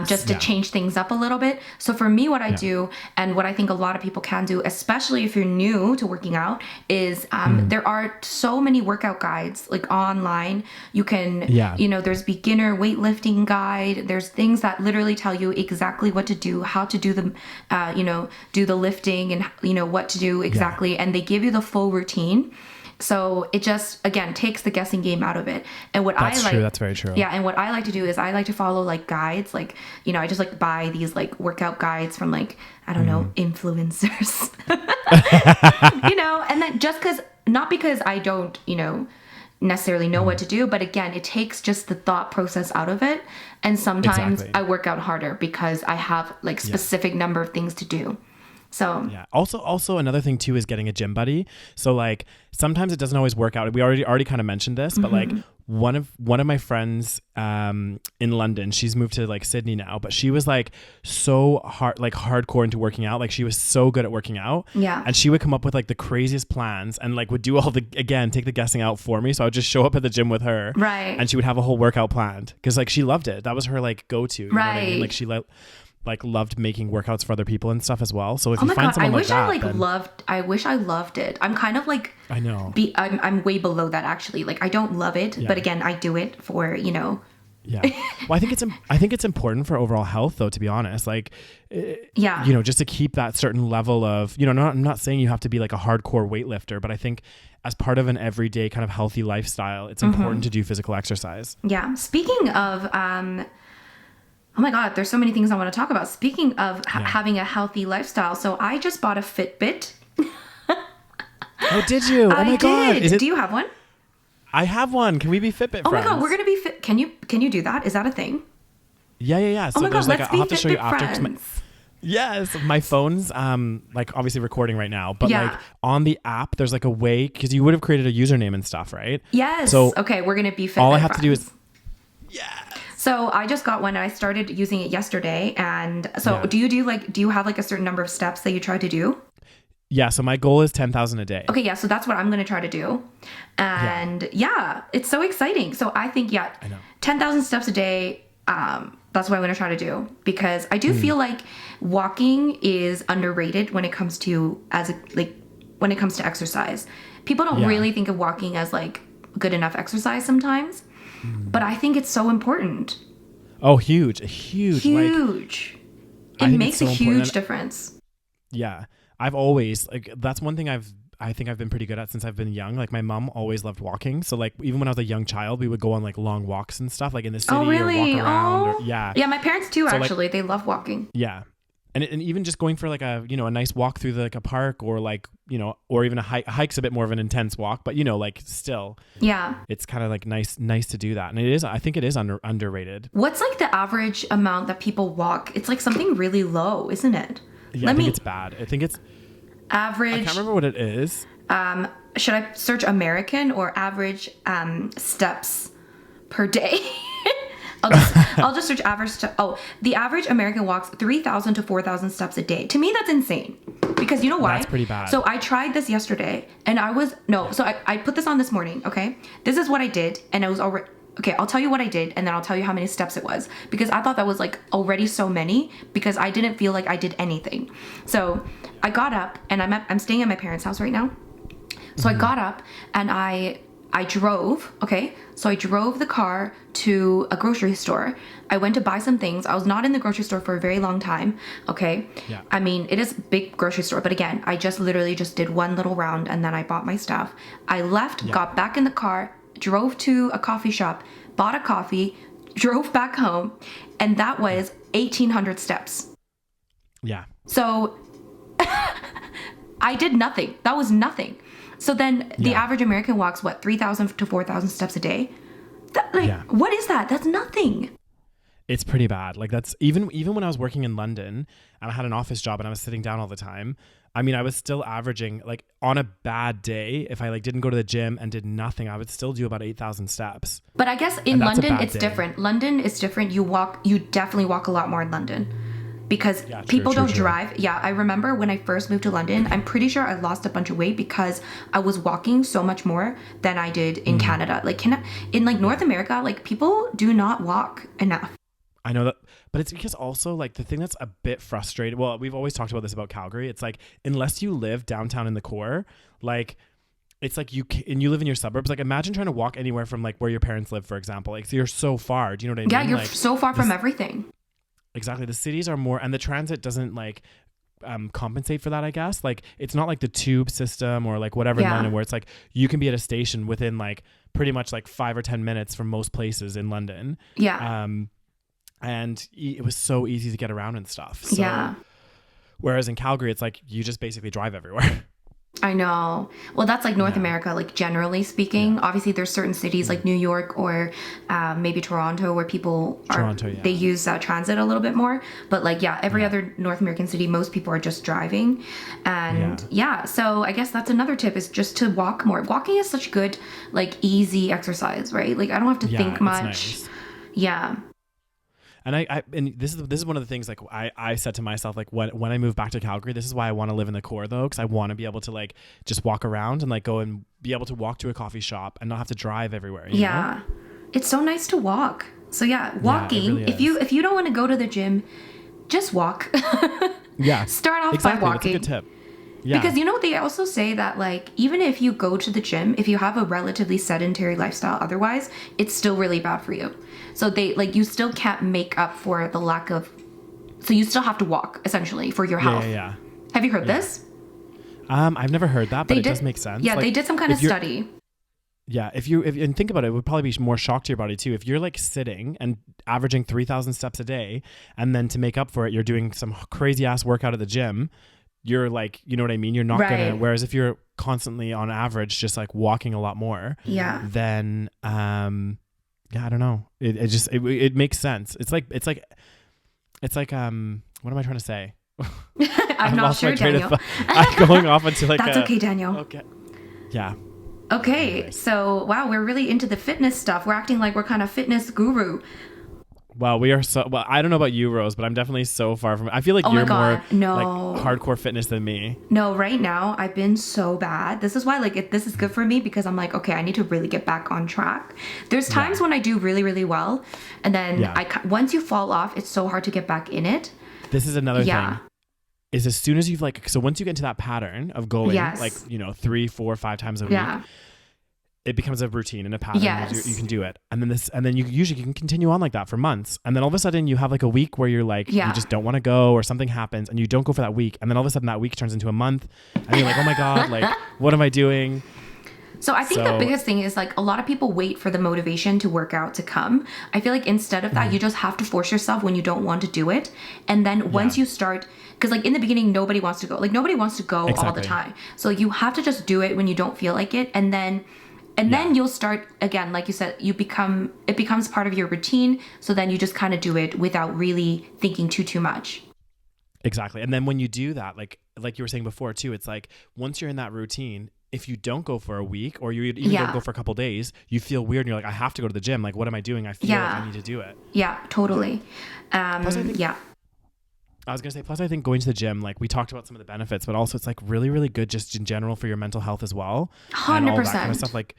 just to change things up a little bit. So for me, what I do, and what I think a lot of people can do, especially if you're new to working out, is there are so many workout guides like online. You can, you know, there's beginner weightlifting guide. There's things that literally tell you exactly what to do, how to do the, you know, do the lifting, and you know what to do exactly, and they give you the full routine. So it just, again, takes the guessing game out of it. And what that's very true. Yeah, and what I like to do is I like to follow like guides, like, you know, I just like buy these like workout guides from like, I don't know, influencers. You know, and then not because I don't, you know, necessarily know what to do, but again, it takes just the thought process out of it. And sometimes I work out harder because I have like specific number of things to do. So also another thing too is getting a gym buddy. So like sometimes it doesn't always work out. We already kind of mentioned this, but like one of my friends in London, she's moved to like Sydney now, but she was like so hardcore into working out. Like she was so good at working out. Yeah. And she would come up with like the craziest plans and like would do all the, again, take the guessing out for me. So I would just show up at the gym with her. Right. And she would have a whole workout planned because like she loved it. That was her like go-to. You know what I mean? Like she loved making workouts for other people and stuff as well. So if you find someone like that, I wish I loved it. I'm kind of like, I know, I'm way below that actually. Like I don't love it, but again, I do it for, you know. Yeah. Well, I think it's important for overall health though, to be honest, like, you know, just to keep that certain level of, you know, I'm not saying you have to be like a hardcore weightlifter, but I think as part of an everyday kind of healthy lifestyle, it's important to do physical exercise. Yeah. Speaking of, oh my God, there's so many things I want to talk about. Speaking of having a healthy lifestyle. So I just bought a Fitbit. Oh, did you? Oh my God. Do you have one? I have one. Can we be Fitbit friends? Oh my God, we're going to be fit. Can you do that? Is that a thing? Yeah. So oh my God, let's be I'll have to show you after. Friends. Yes, my phone's like obviously recording right now, but like on the app, there's like a way, because you would have created a username and stuff, right? Yes. So okay, we're going to be Fitbit all I have friends. to do is So I just got one and I started using it yesterday. And so do you have like a certain number of steps that you try to do? Yeah. So my goal is 10,000 a day. Okay. Yeah. So that's what I'm going to try to do. And it's so exciting. So I think, I know. 10,000 steps a day. That's what I'm going to try to do, because I do feel like walking is underrated when it comes to when it comes to exercise. People don't really think of walking as like good enough exercise sometimes. But I think it's so important. Oh, huge. Huge. It makes a huge difference. Yeah. I've always, like, that's one thing I've I think I've been pretty good at since I've been young. Like my mom always loved walking. So like even when I was a young child, we would go on like long walks and stuff like in the city Oh, really? or walk around. Oh. Yeah, my parents too, So, actually. They love walking. Yeah. And even just going for like a, a nice walk through like a park or like, or even a hike. A hike's a bit more of an intense walk, but like still. Yeah. It's kind of like nice to do that. And I think it is underrated. What's like the average amount that people walk? It's like something really low, isn't it? Yeah, I think it's bad. I think it's average. I can't remember what it is. Should I search American or average steps per day? I'll just search average the average American walks 3,000 to 4,000 steps a day. To me, that's insane. Because you know why? That's pretty bad. So I tried this yesterday and I put this on this morning, okay? This is what I did and it was already, okay, I'll tell you what I did and then I'll tell you how many steps it was. Because I thought that was like already so many because I didn't feel like I did anything. So I got up and I'm staying at my parents' house right now. So I got up and I drove, okay? So I drove the car to a grocery store. I went to buy some things. I was not in the grocery store for a very long time, okay? Yeah. I mean, it is a big grocery store, but again, I just literally just did one little round and then I bought my stuff. I left, got back in the car, drove to a coffee shop, bought a coffee, drove back home, and that was 1,800 steps. Yeah. So I did nothing. That was nothing. So then the average American walks, 3,000 to 4,000 steps a day? What is that? That's nothing. It's pretty bad. Like that's even when I was working in London and I had an office job and I was sitting down all the time. I mean, I was still averaging like on a bad day, if I like didn't go to the gym and did nothing, I would still do about 8,000 steps. But I guess in London, it's different. London is different. You definitely walk a lot more in London. Because people don't drive. Yeah, I remember when I first moved to London, I'm pretty sure I lost a bunch of weight because I was walking so much more than I did in Canada. Like in like North America, like people do not walk enough. I know that, but it's because also like the thing that's a bit frustrating. Well, we've always talked about this about Calgary. It's like unless you live downtown in the core, like it's like you live in your suburbs. Like imagine trying to walk anywhere from like where your parents live, for example. Like so you're so far. Do you know what I mean? Yeah, you're like, so far from everything. Exactly. The cities are more, and the transit doesn't like compensate for that, I guess. Like it's not like the tube system or like whatever in London where it's like you can be at a station within like pretty much like 5 or 10 minutes from most places in London. Yeah. And it was so easy to get around and stuff. So, yeah. Whereas in Calgary, it's like you just basically drive everywhere. I know. Well, that's like North America, like generally speaking. Obviously, there's certain cities like New York or maybe Toronto where people they use transit a little bit more. But like, every other North American city, most people are just driving. And so I guess that's another tip is just to walk more. Walking is such good, like easy exercise, right? Like I don't have to think much. Nice. Yeah. And this is one of the things like I said to myself like when I move back to Calgary, this is why I want to live in the core though, because I want to be able to like just walk around and like go and be able to walk to a coffee shop and not have to drive everywhere. You know? It's so nice to walk. So walking. Really if you don't want to go to the gym, just walk. Start off by walking. That's a good tip. Yeah. Because they also say that like even if you go to the gym, if you have a relatively sedentary lifestyle otherwise, it's still really bad for you. So they like you still can't make up for the lack of, so you still have to walk essentially for your health. Yeah. Have you heard this? I've never heard that, but it does make sense. Yeah, like, they did some kind of study. Yeah, if and think about it, it would probably be more shock to your body too. If you're like sitting and averaging 3,000 steps a day, and then to make up for it, you're doing some crazy ass workout at the gym. You're like, you know what I mean? You're not gonna, whereas if you're constantly on average, just like walking a lot more, then, I don't know. It makes sense. It's like, what am I trying to say? I'm not sure, Daniel. I'm going off into like, that's okay, Daniel. Okay. Yeah. Okay. So, wow, we're really into the fitness stuff. We're acting like we're kind of fitness guru. Well, we are I don't know about you, Rose, but I'm definitely so far from it. I feel like you're more like hardcore fitness than me. No, right now I've been so bad. This is why this is good for me because I'm like, okay, I need to really get back on track. There's times when I do really, really well. And then once you fall off, it's so hard to get back in it. This is another thing. Is as soon as you've so once you get into that pattern of going 3, 4, 5 times a week, it becomes a routine and a pattern. Yes. You can do it. And then you usually can continue on like that for months. And then all of a sudden you have like a week where you're like, you just don't want to go, or something happens and you don't go for that week. And then all of a sudden that week turns into a month and you're like, oh my God, like, what am I doing? So I think the biggest thing is like a lot of people wait for the motivation to work out to come. I feel like instead of that, you just have to force yourself when you don't want to do it. And then once you start, because like in the beginning, nobody wants to go. Like nobody wants to go all the time. So you have to just do it when you don't feel like it. And then you'll start again, like you said, it becomes part of your routine. So then you just kind of do it without really thinking too much. Exactly. And then when you do that, like you were saying before too, it's like once you're in that routine, if you don't go for a week or you even don't go for a couple of days, you feel weird and you're like, I have to go to the gym. Like, what am I doing? I feel like I need to do it. Yeah, totally. Plus, I was going to say, plus I think going to the gym, like we talked about some of the benefits, but also it's like really, really good just in general for your mental health as well. 100%. And all that kind of stuff, like,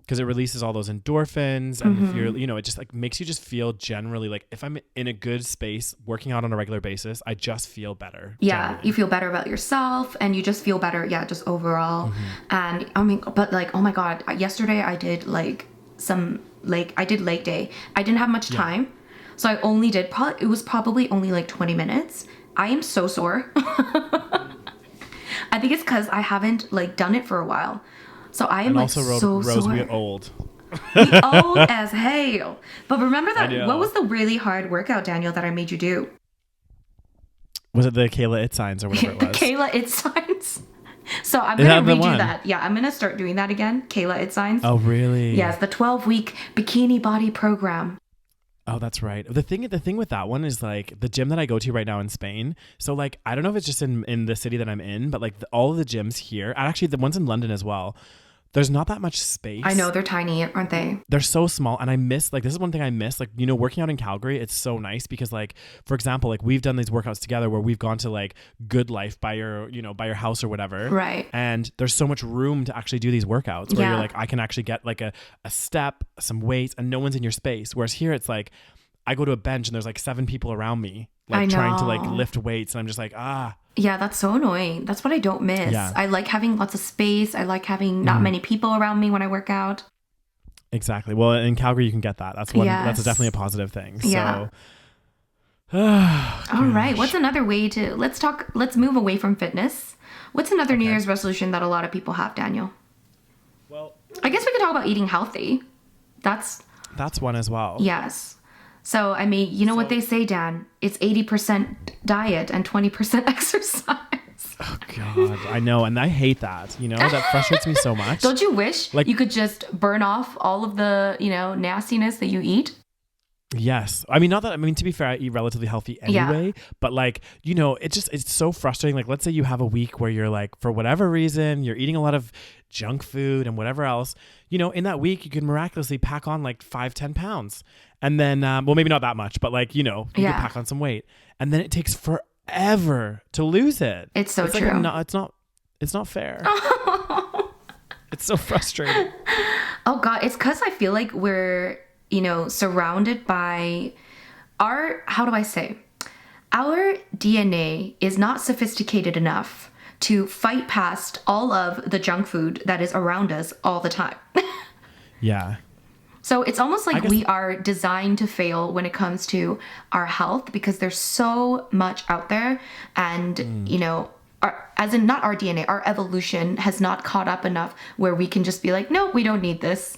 because it releases all those endorphins and if you're, it just like makes you just feel generally like if I'm in a good space working out on a regular basis, I just feel better. Yeah. Generally. You feel better about yourself and you just feel better. Yeah. Just overall. And I mean, but like, oh my God, yesterday I did like I did leg day. I didn't have much time. So I only did, it was probably only like 20 minutes. I am so sore. I think it's because I haven't like done it for a while. So I am and like also so Rose, sore. we old. We old as hell. But remember that, what was the really hard workout, Daniel, that I made you do? Was it the Kayla It Signs or whatever it was? Kayla It Signs. So I'm going to redo that. Yeah, I'm going to start doing that again. Kayla It Signs. Oh, really? Yes, the 12-week bikini body program. Oh, that's right. The thing with that one is like the gym that I go to right now in Spain. So like, I don't know if it's just in the city that I'm in, but like all of the gyms here, and actually the ones in London as well, there's not that much space. I know, they're tiny, aren't they? They're so small. And I miss, like, this is one thing I miss, like, working out in Calgary, it's so nice because like, for example, like we've done these workouts together where we've gone to like Good Life by your house or whatever. Right. And there's so much room to actually do these workouts where you're like, I can actually get like a step, some weights, and no one's in your space. Whereas here it's like, I go to a bench and there's like 7 people around me, like trying to like lift weights. And I'm just like, Yeah, that's so annoying. That's what I don't miss. Yeah. I like having lots of space. I like having not many people around me when I work out. Exactly. Well, in Calgary, you can get that. That's one. Yes. That's definitely a positive thing. Yeah. So, all right. What's another way to, let's move away from fitness. What's another New Year's resolution that a lot of people have, Daniel? Well, I guess we could talk about eating healthy. That's one as well. Yes. So, I mean, you know what they say, Dan? It's 80% diet and 20% exercise. Oh, God. I know. And I hate that. That frustrates me so much. Don't you wish you could just burn off all of the, nastiness that you eat? Yes. I mean, to be fair, I eat relatively healthy anyway, but like, it's so frustrating. Like, let's say you have a week where you're like, for whatever reason, you're eating a lot of junk food and whatever else, in that week, you can miraculously pack on like 5-10 pounds. And then, well, maybe not that much, but like, you can pack on some weight, and then it takes forever to lose it. It's so true. It's not fair. It's so frustrating. Oh God. It's cause I feel like we're, surrounded by our DNA is not sophisticated enough to fight past all of the junk food that is around us all the time. Yeah. So it's almost like we are designed to fail when it comes to our health because there's so much out there and, not our DNA, our evolution has not caught up enough where we can just be like, no, we don't need this.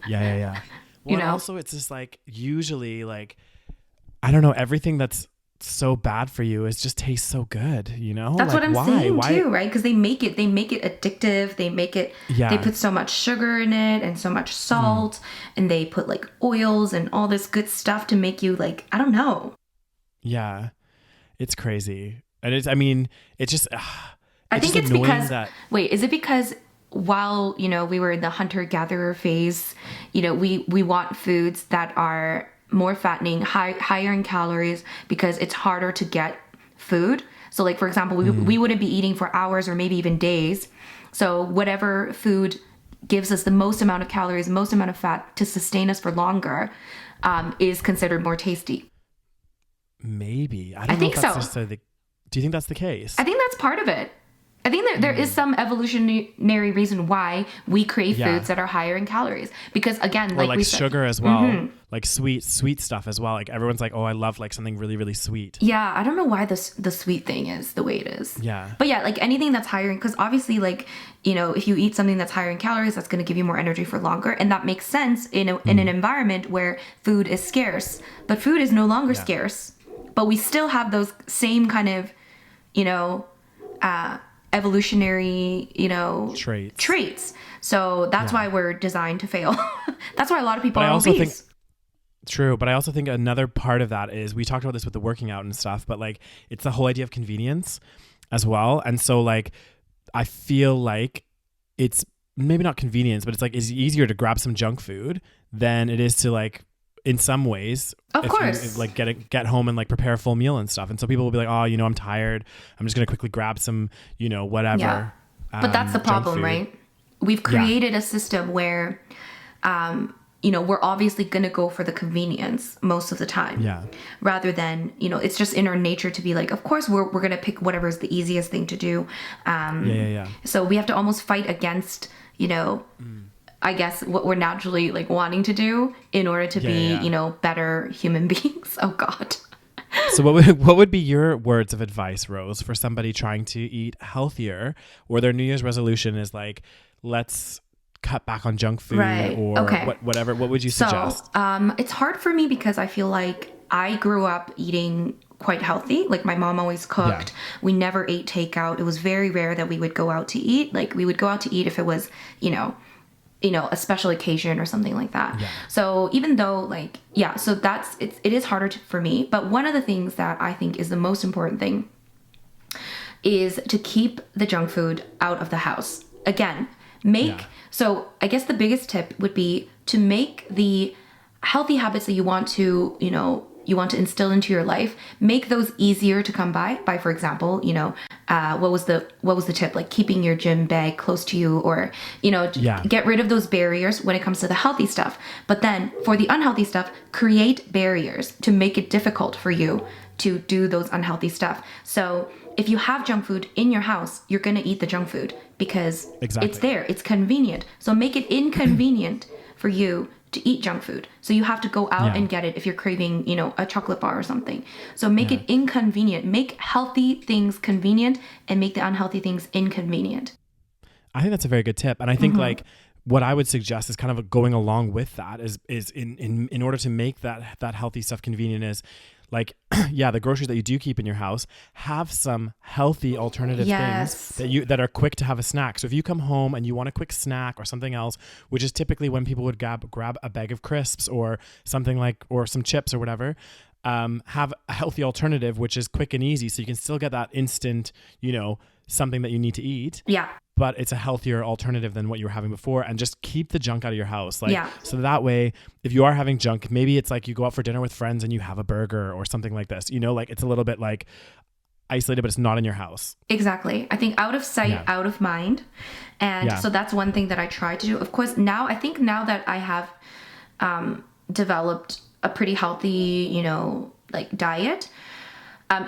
Yeah. Well, also it's just like, usually like, I don't know, everything that's so bad for you just tastes so good, That's what I'm saying too, right? Because they make it addictive. They make it, they put so much sugar in it and so much salt and they put like oils and all this good stuff to make you like, I don't know. Yeah, it's crazy. And it's just, I think it's because, is it because while, we were in the hunter-gatherer phase, we want foods that are more fattening, higher in calories because it's harder to get food. So like, for example, we wouldn't be eating for hours or maybe even days. So whatever food gives us the most amount of calories, most amount of fat to sustain us for longer is considered more tasty. Maybe. I think so. Do you think that's the case? I think that's part of it. I think that there is some evolutionary reason why we crave foods that are higher in calories. Because again, like we said, sugar as well, like sweet stuff as well. Like everyone's like, oh, I love like something really, really sweet. Yeah, I don't know why the sweet thing is the way it is. Yeah. But yeah, like anything that's higher, because obviously like, you know, if you eat something that's higher in calories, that's going to give you more energy for longer. And that makes sense in an environment where food is scarce. But food is no longer scarce. But we still have those same kind of, you know, evolutionary, you know, traits. So that's why we're designed to fail. That's why a lot of people are obese. True, but I also think another part of that is, we talked about this with the working out and stuff, but like it's the whole idea of convenience as well. And so like I feel like it's maybe not convenience, but it's like it's easier to grab some junk food than it is to like, in some ways, of course, you, like get home and like prepare a full meal and stuff. And so people will be like, oh, you know, I'm tired, I'm just gonna quickly grab some, you know, whatever. Yeah. But that's the problem, right? We've created a system where, you know, we're obviously gonna go for the convenience most of the time. Yeah. Rather than, you know, it's just in our nature to be like, of course we're gonna pick whatever is the easiest thing to do. So we have to almost fight against, you know, I guess what we're naturally like wanting to do in order to be, you know, better human beings. Oh God. So what would be your words of advice, Rose, for somebody trying to eat healthier, or their New Year's resolution is like, let's cut back on junk food or whatever? What would you suggest? So it's hard for me because I feel like I grew up eating quite healthy. Like my mom always cooked. We never ate takeout. It was very rare that we would go out to eat. Like we would go out to eat if it was, you know, a special occasion or something like that. So even though like, so that's, it is harder for me. But one of the things that I think is the most important thing is to keep the junk food out of the house. Again, so I guess the biggest tip would be to make the healthy habits that you want to, you know, instill into your life, make those easier to come by, for example, you know, what was the tip? Like keeping your gym bag close to you, or, you know, get rid of those barriers when it comes to the healthy stuff. But then for the unhealthy stuff, create barriers to make it difficult for you to do those unhealthy stuff. So if you have junk food in your house, you're going to eat the junk food because it's there. It's convenient. So make it inconvenient for you to eat junk food. So you have to go out and get it if you're craving, you know, a chocolate bar or something. So make it inconvenient. Make healthy things convenient and make the unhealthy things inconvenient. I think that's a very good tip. And I think like what I would suggest is kind of going along with that is in order to make that healthy stuff convenient is like, the groceries that you do keep in your house, have some healthy alternative things that are quick to have a snack. So if you come home and you want a quick snack or something else, which is typically when people would grab a bag of crisps or something like, or some chips or whatever, have a healthy alternative, which is quick and easy. So you can still get that instant, you know, something that you need to eat. Yeah. But it's a healthier alternative than what you were having before, and just keep the junk out of your house. Like, so that way, if you are having junk, maybe it's like you go out for dinner with friends and you have a burger or something like this, you know, like it's a little bit like isolated, but it's not in your house. Exactly. I think out of sight, out of mind. And so that's one thing that I try to do. Of course, now that I have developed a pretty healthy, you know, like diet,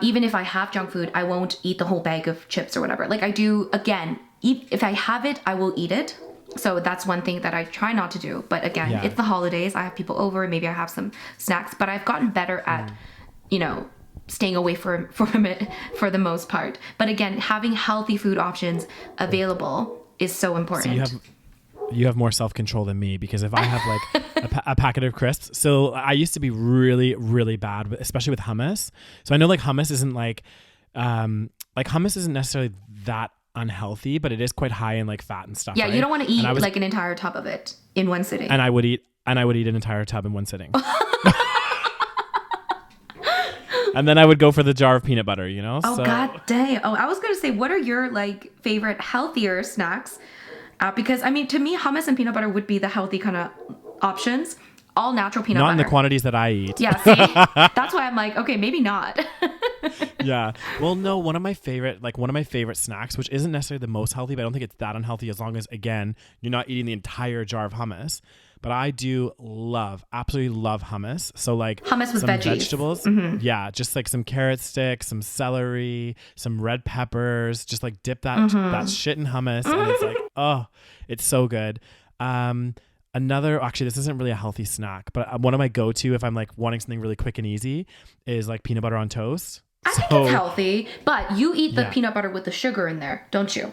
even if I have junk food, I won't eat the whole bag of chips or whatever. Like I do, again, if I have it, I will eat it. So that's one thing that I try not to do. But again, it's the holidays. I have people over. Maybe I have some snacks. But I've gotten better at, you know, staying away from it for the most part. But again, having healthy food options available is so important. So you have more self-control than me, because if I have like a packet of crisps, so I used to be really, really bad, especially with hummus. So I know like hummus isn't hummus isn't necessarily that unhealthy, but it is quite high in like fat and stuff. Yeah, right? You don't want to eat like an entire tub of it in one sitting. And I would eat an entire tub in one sitting. And then I would go for the jar of peanut butter, you know? Oh, God dang. Oh, I was going to say, what are your like favorite healthier snacks? Because I mean, to me, hummus and peanut butter would be the healthy kind of options. All natural peanut butter. Not in the quantities that I eat. Yeah, see? That's why I'm like, okay, maybe not. Yeah. Well, no, one of my favorite snacks, which isn't necessarily the most healthy, but I don't think it's that unhealthy as long as, again, you're not eating the entire jar of hummus. but I do absolutely love hummus. So like hummus with some veggies. vegetables. Yeah, just like some carrot sticks, some celery, some red peppers, just like dip that shit in hummus and it's like, oh, it's so good. Actually, this isn't really a healthy snack, but one of my go-to if I'm like wanting something really quick and easy is like peanut butter on toast. I think it's healthy, but you eat the peanut butter with the sugar in there, don't you?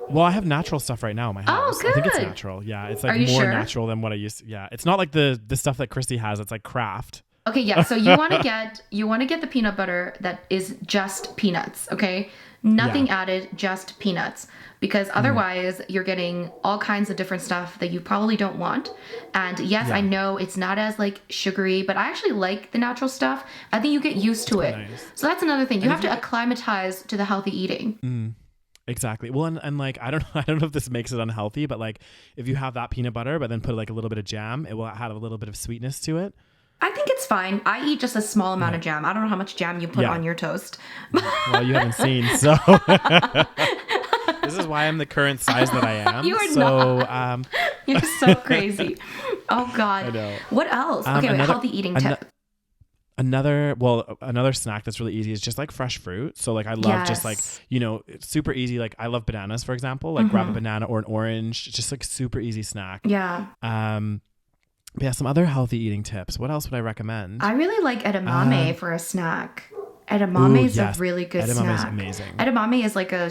Well, I have natural stuff right now in my house. Oh, good. I think it's natural. Yeah, it's like more natural than what I used to. Yeah, it's not like the stuff that Christy has. It's like Kraft. Okay, yeah. So you want to get the peanut butter that is just peanuts, okay? Nothing added, just peanuts. Because otherwise you're getting all kinds of different stuff that you probably don't want. And yes, I know it's not as like sugary, but I actually like the natural stuff. I think you get used to it. Nice. So that's another thing. You have to acclimatize to the healthy eating. Exactly. Well, and like I don't know if this makes it unhealthy, but like if you have that peanut butter, but then put like a little bit of jam, it will add a little bit of sweetness to it. I think it's fine. I eat just a small amount of jam. I don't know how much jam you put on your toast. Well, you haven't seen, so this is why I'm the current size that I am. You are not. You're so crazy. Oh God. I know. What else? Okay, wait, healthy eating tip. Another snack that's really easy is just like fresh fruit. So like I love just like, it's super easy. Like I love bananas, for example, like grab a banana or an orange, just like super easy snack. Yeah. Yeah, some other healthy eating tips. What else would I recommend? I really like edamame for a snack. Edamame is a really good snack. Edamame is amazing. Edamame is like a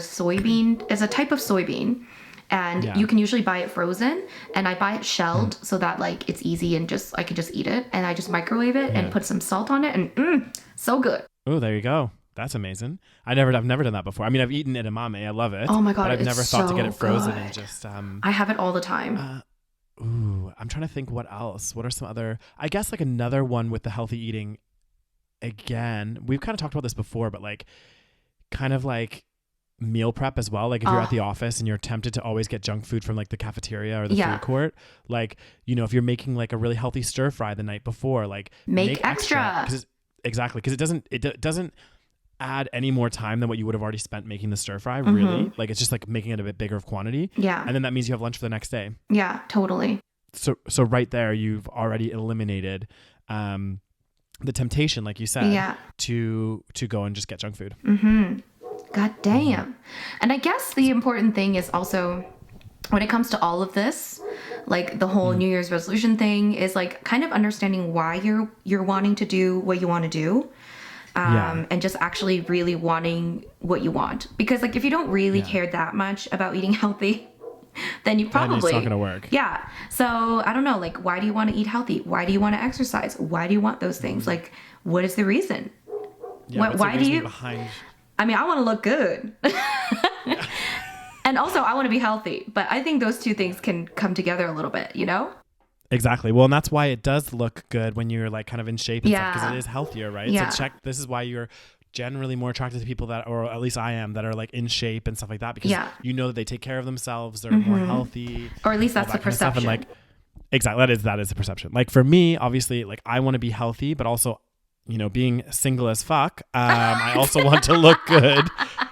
type of soybean. And you can usually buy it frozen, and I buy it shelled so that like it's easy and I can just eat it, and I just microwave it and put some salt on it, and so good. Oh, there you go. That's amazing. I've never done that before. I mean, I've eaten edamame. I love it. Oh my God, but I've never thought to get it frozen good. And just. I have it all the time. I'm trying to think what else. What are some other? I guess like another one with the healthy eating. Again, we've kind of talked about this before, but like, kind of like. Meal prep as well. Like if you're at the office and you're tempted to always get junk food from like the cafeteria or the food court, like, if you're making like a really healthy stir fry the night before, like make extra. Exactly. Because it doesn't add any more time than what you would have already spent making the stir fry. Really. Like it's just like making it a bit bigger of quantity. Yeah. And then that means you have lunch for the next day. Yeah, totally. So right there, you've already eliminated, the temptation, like you said, to go and just get junk food. God damn. And I guess the important thing is also when it comes to all of this, like the whole New Year's resolution thing is like kind of understanding why you're wanting to do what you want to do. And just actually really wanting what you want. Because like if you don't really care that much about eating healthy, then you probably... It's not going to work. Yeah. So I don't know, like why do you want to eat healthy? Why do you want to exercise? Why do you want those things? Like what is the reason? Why do you... Behind... I mean, I want to look good. And also I want to be healthy. But I think those two things can come together a little bit, Exactly. Well, and that's why it does look good when you're like kind of in shape and stuff, because it is healthier, right? Yeah. So this is why you're generally more attracted to people that, or at least I am, that are like in shape and stuff like that, because that they take care of themselves, they're more healthy. Or at least that's the perception. And like, exactly. That is the perception. Like for me, obviously, like I want to be healthy, but also, being single as fuck, I also want to look good,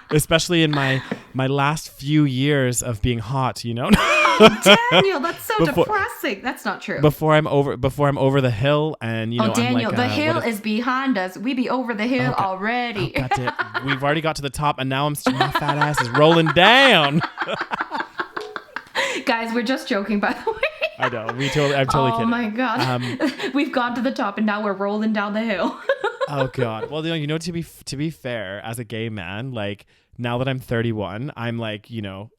especially in my last few years of being hot, Oh, Daniel, that's so depressing. That's not true. Before I'm over the hill, and Daniel, I'm like, the hill is behind us. We be over the hill already. We've already got to the top, and now my fat ass is rolling down. Guys, we're just joking, by the way. I know. I'm totally kidding. Oh my God. We've gone to the top and now we're rolling down the hill. Oh God. Well, to be fair, as a gay man, like now that I'm 31, I'm like, you're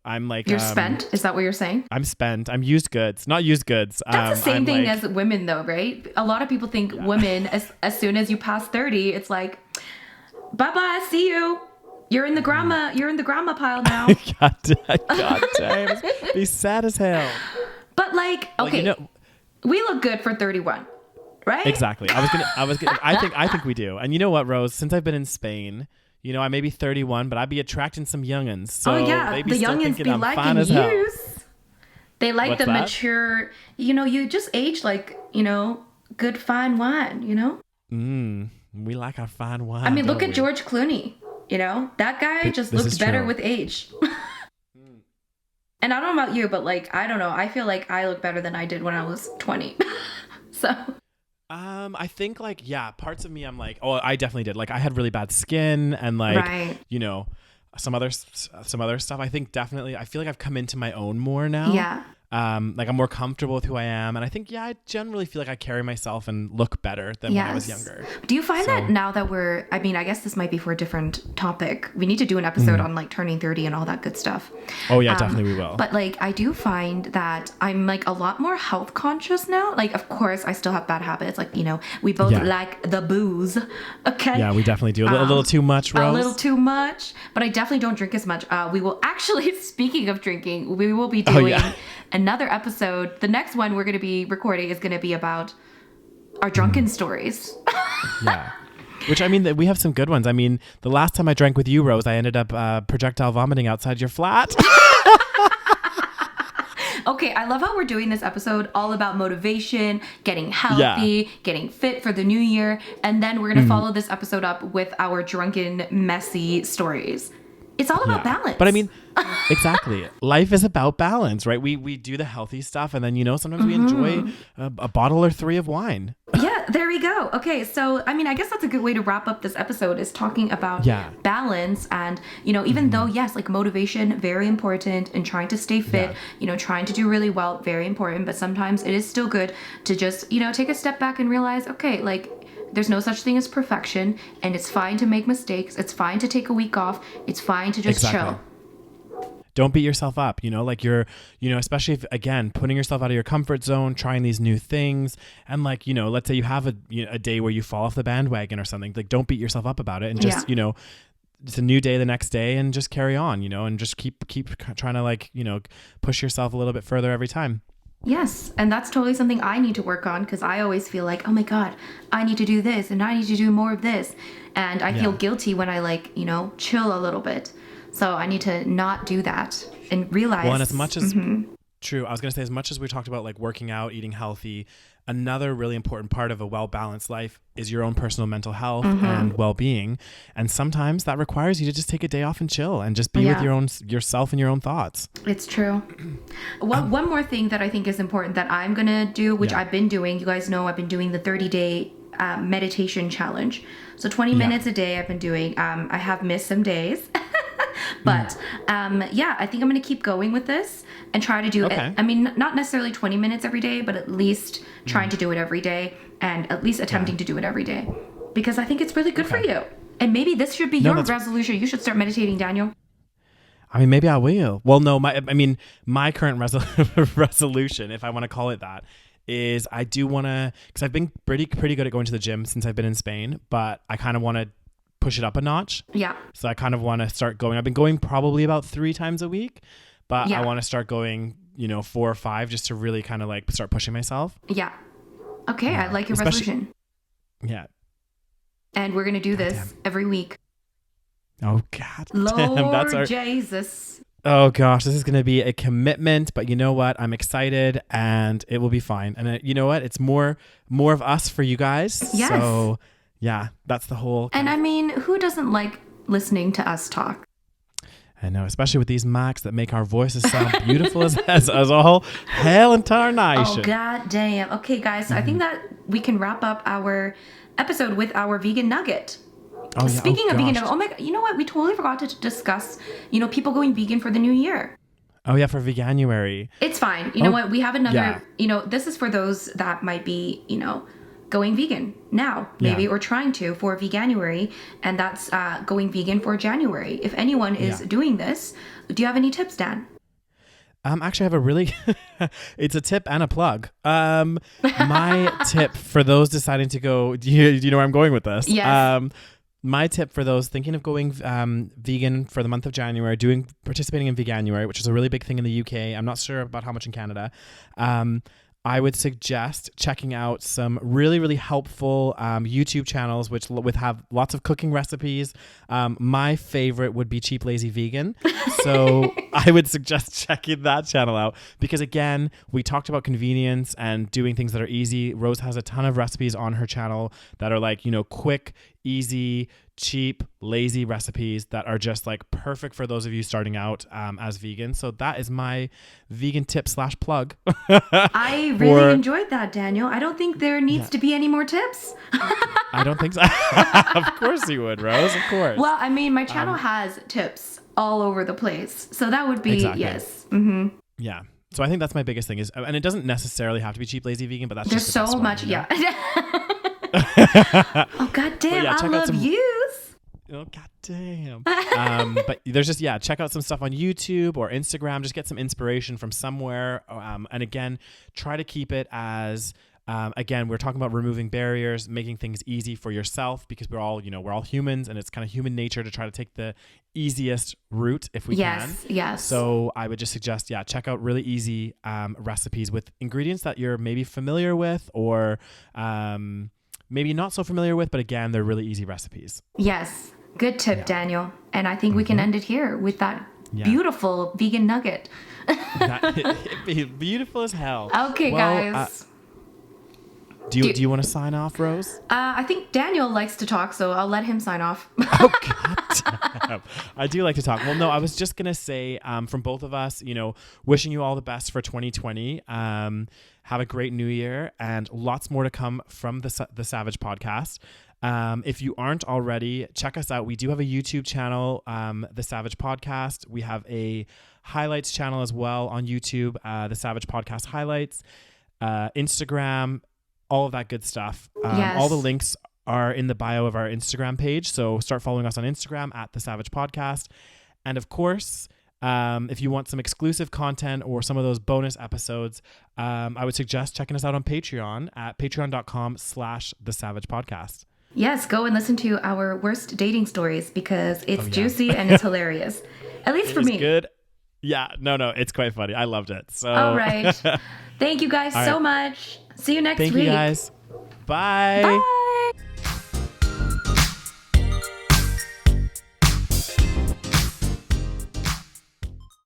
spent? Is that what you're saying? I'm spent. I'm used goods, not used goods. That's the same thing as women though, right? A lot of people think women, as soon as you pass 30, it's like, bye-bye, see you. You're in the grandma pile now. God damn. It'd be sad as hell. But like, okay, we look good for 31, right? Exactly. I think we do. And you know what, Rose? Since I've been in Spain, I may be 31, but I'd be attracting some youngins. So the youngins be liking you. They like What's the that? mature. You just age like good fine wine. We like our fine wine. I mean, look at George Clooney. That guy just looks better with age. And I don't know about you, but like, I don't know. I feel like I look better than I did when I was 20. So. I think like, yeah, parts of me, I'm like, oh, I definitely did. Like I had really bad skin and like, Right. you know, some other stuff. I think definitely, I feel like I've come into my own more now. Yeah. Like I'm more comfortable with who I am. And I think, yeah, I generally feel like I carry myself and look better than when I was younger. Do you find that now that I mean, I guess this might be for a different topic. We need to do an episode on like turning 30 and all that good stuff. Oh yeah, definitely we will. But like, I do find that I'm like a lot more health conscious now. Like, of course, I still have bad habits. Like, you know, we both like the booze. Okay. Yeah, we definitely do. A little too much, Rose. A little too much. But I definitely don't drink as much. We will actually, speaking of drinking, we will be doing another episode. The next one we're going to be recording is going to be about our drunken stories. Yeah. Which, I mean, we have some good ones. I mean, the last time I drank with you, Rose, I ended up projectile vomiting outside your flat. Okay, I love how we're doing this episode all about motivation, getting healthy, getting fit for the new year, and then we're going to follow this episode up with our drunken, messy stories. It's all about balance. But I mean, exactly. Life is about balance, right? We do the healthy stuff, and then, you know, sometimes we enjoy a bottle or 3 of wine. Yeah, there we go. Okay, so, I mean, I guess that's a good way to wrap up this episode is talking about balance and, you know, even though, yes, like motivation, very important, and trying to stay fit, you know, trying to do really well, very important, but sometimes it is still good to just, you know, take a step back and realize, okay, like, there's no such thing as perfection, and it's fine to make mistakes. It's fine to take a week off. It's fine to just chill. Don't beat yourself up, you know, like you're, you know, especially if, again, putting yourself out of your comfort zone, trying these new things. And like, you know, let's say you have a day where you fall off the bandwagon or something, like don't beat yourself up about it and just, you know, it's a new day the next day and just carry on, you know, and just keep trying to like, you know, push yourself a little bit further every time. Yes, and that's totally something I need to work on because I always feel like, oh my God, I need to do this and I need to do more of this. And I feel guilty when I like, you know, chill a little bit. So I need to not do that and realize. Well, and as much as, true, I was going to say, as much as we talked about like working out, eating healthy, another really important part of a well-balanced life is your own personal mental health and well-being. And sometimes that requires you to just take a day off and chill and just be with yourself and your own thoughts. It's true. One more thing that I think is important that I'm going to do, which I've been doing, you guys know I've been doing the 30-day meditation challenge. So 20 minutes a day I've been doing. I have missed some days. But I think I'm going to keep going with this and try to do it. I mean, not necessarily 20 minutes every day, but at least trying to do it every day and at least attempting to do it every day because I think it's really good for you. And maybe this should be your resolution. You should start meditating, Daniel. I mean, maybe I will. Well, no, my current resolution, if I want to call it that, is I do want to, because I've been pretty good at going to the gym since I've been in Spain, but I kind of want to push it up a notch. Yeah. So I kind of want to start going. I've been going probably about 3 times a week, but I want to start going, you know, 4 or 5 just to really kind of like start pushing myself. Yeah. Okay. I like your resolution. Yeah. And we're going to do this every week. Oh, God. Lord that's Jesus. Oh, gosh. This is going to be a commitment, but you know what? I'm excited and it will be fine. And you know what? It's more of us for you guys. Yes. So yeah, that's the whole. And I mean, who doesn't like listening to us talk? I know, especially with these mics that make our voices sound beautiful as a whole hell entire nation. Oh, God damn. Okay, guys, so I think that we can wrap up our episode with our vegan nugget. Oh, yeah. Speaking of vegan nugget, oh my God, you know what? We totally forgot to discuss, you know, people going vegan for the new year. Oh, yeah, for Veganuary. It's fine. You know what? We have another, you know, this is for those that might be, you know, going vegan now, maybe, or trying to for Veganuary, and that's going vegan for January. If anyone is doing this, do you have any tips, Dan? Actually, I have a really, it's a tip and a plug. My tip for those deciding to go, do you know where I'm going with this? Yes. My tip for those thinking of going vegan for the month of January, participating in Veganuary, which is a really big thing in the UK. I'm not sure about how much in Canada. I would suggest checking out some really, really helpful YouTube channels which have lots of cooking recipes. My favorite would be Cheap Lazy Vegan. So I would suggest checking that channel out because, again, we talked about convenience and doing things that are easy. Rose has a ton of recipes on her channel that are like, you know, quick, easy, cheap, lazy recipes that are just like perfect for those of you starting out as vegans. So that is my vegan tip / plug. I really enjoyed that, Daniel. I don't think there needs to be any more tips. I don't think so. Of course you would, Rose. Of course. Well, I mean, my channel has tips all over the place. So that would be, yes. Mm-hmm. Yeah. So I think that's my biggest thing is, and it doesn't necessarily have to be cheap, lazy, vegan, but that's there's just the so best much. one, you know? Oh, goddamn. I love views. Oh, goddamn. But there's just, check out some stuff on YouTube or Instagram. Just get some inspiration from somewhere. And again, try to keep it as, again, we're talking about removing barriers, making things easy for yourself, because we're all humans, and it's kind of human nature to try to take the easiest route if we can. Yes. So I would just suggest, check out really easy recipes with ingredients that you're maybe familiar with or maybe not so familiar with, but again, they're really easy recipes. Yes. Good tip, Daniel. And I think we can end it here with that beautiful vegan nugget. Beautiful as hell. Okay, guys. Do you want to sign off, Rose? I think Daniel likes to talk, so I'll let him sign off. Oh, God. I do like to talk. Well, no, I was just going to say, from both of us, wishing you all the best for 2020. Have a great new year and lots more to come from the SaVeg podcast. If you aren't already, check us out. We do have a YouTube channel, the SaVeg podcast. We have a highlights channel as well on YouTube, the SaVeg podcast highlights, Instagram, all of that good stuff. All the links are in the bio of our Instagram page. So start following us on Instagram at the SaVeg podcast. And of course, if you want some exclusive content or some of those bonus episodes, I would suggest checking us out on Patreon at patreon.com/the SaVeg podcast. Yes, go and listen to our worst dating stories because it's juicy and it's hilarious. At least for me. Good. Yeah, no, it's quite funny. I loved it. So all right. Thank you guys so much. See you next week. Thank you guys. Bye. Bye.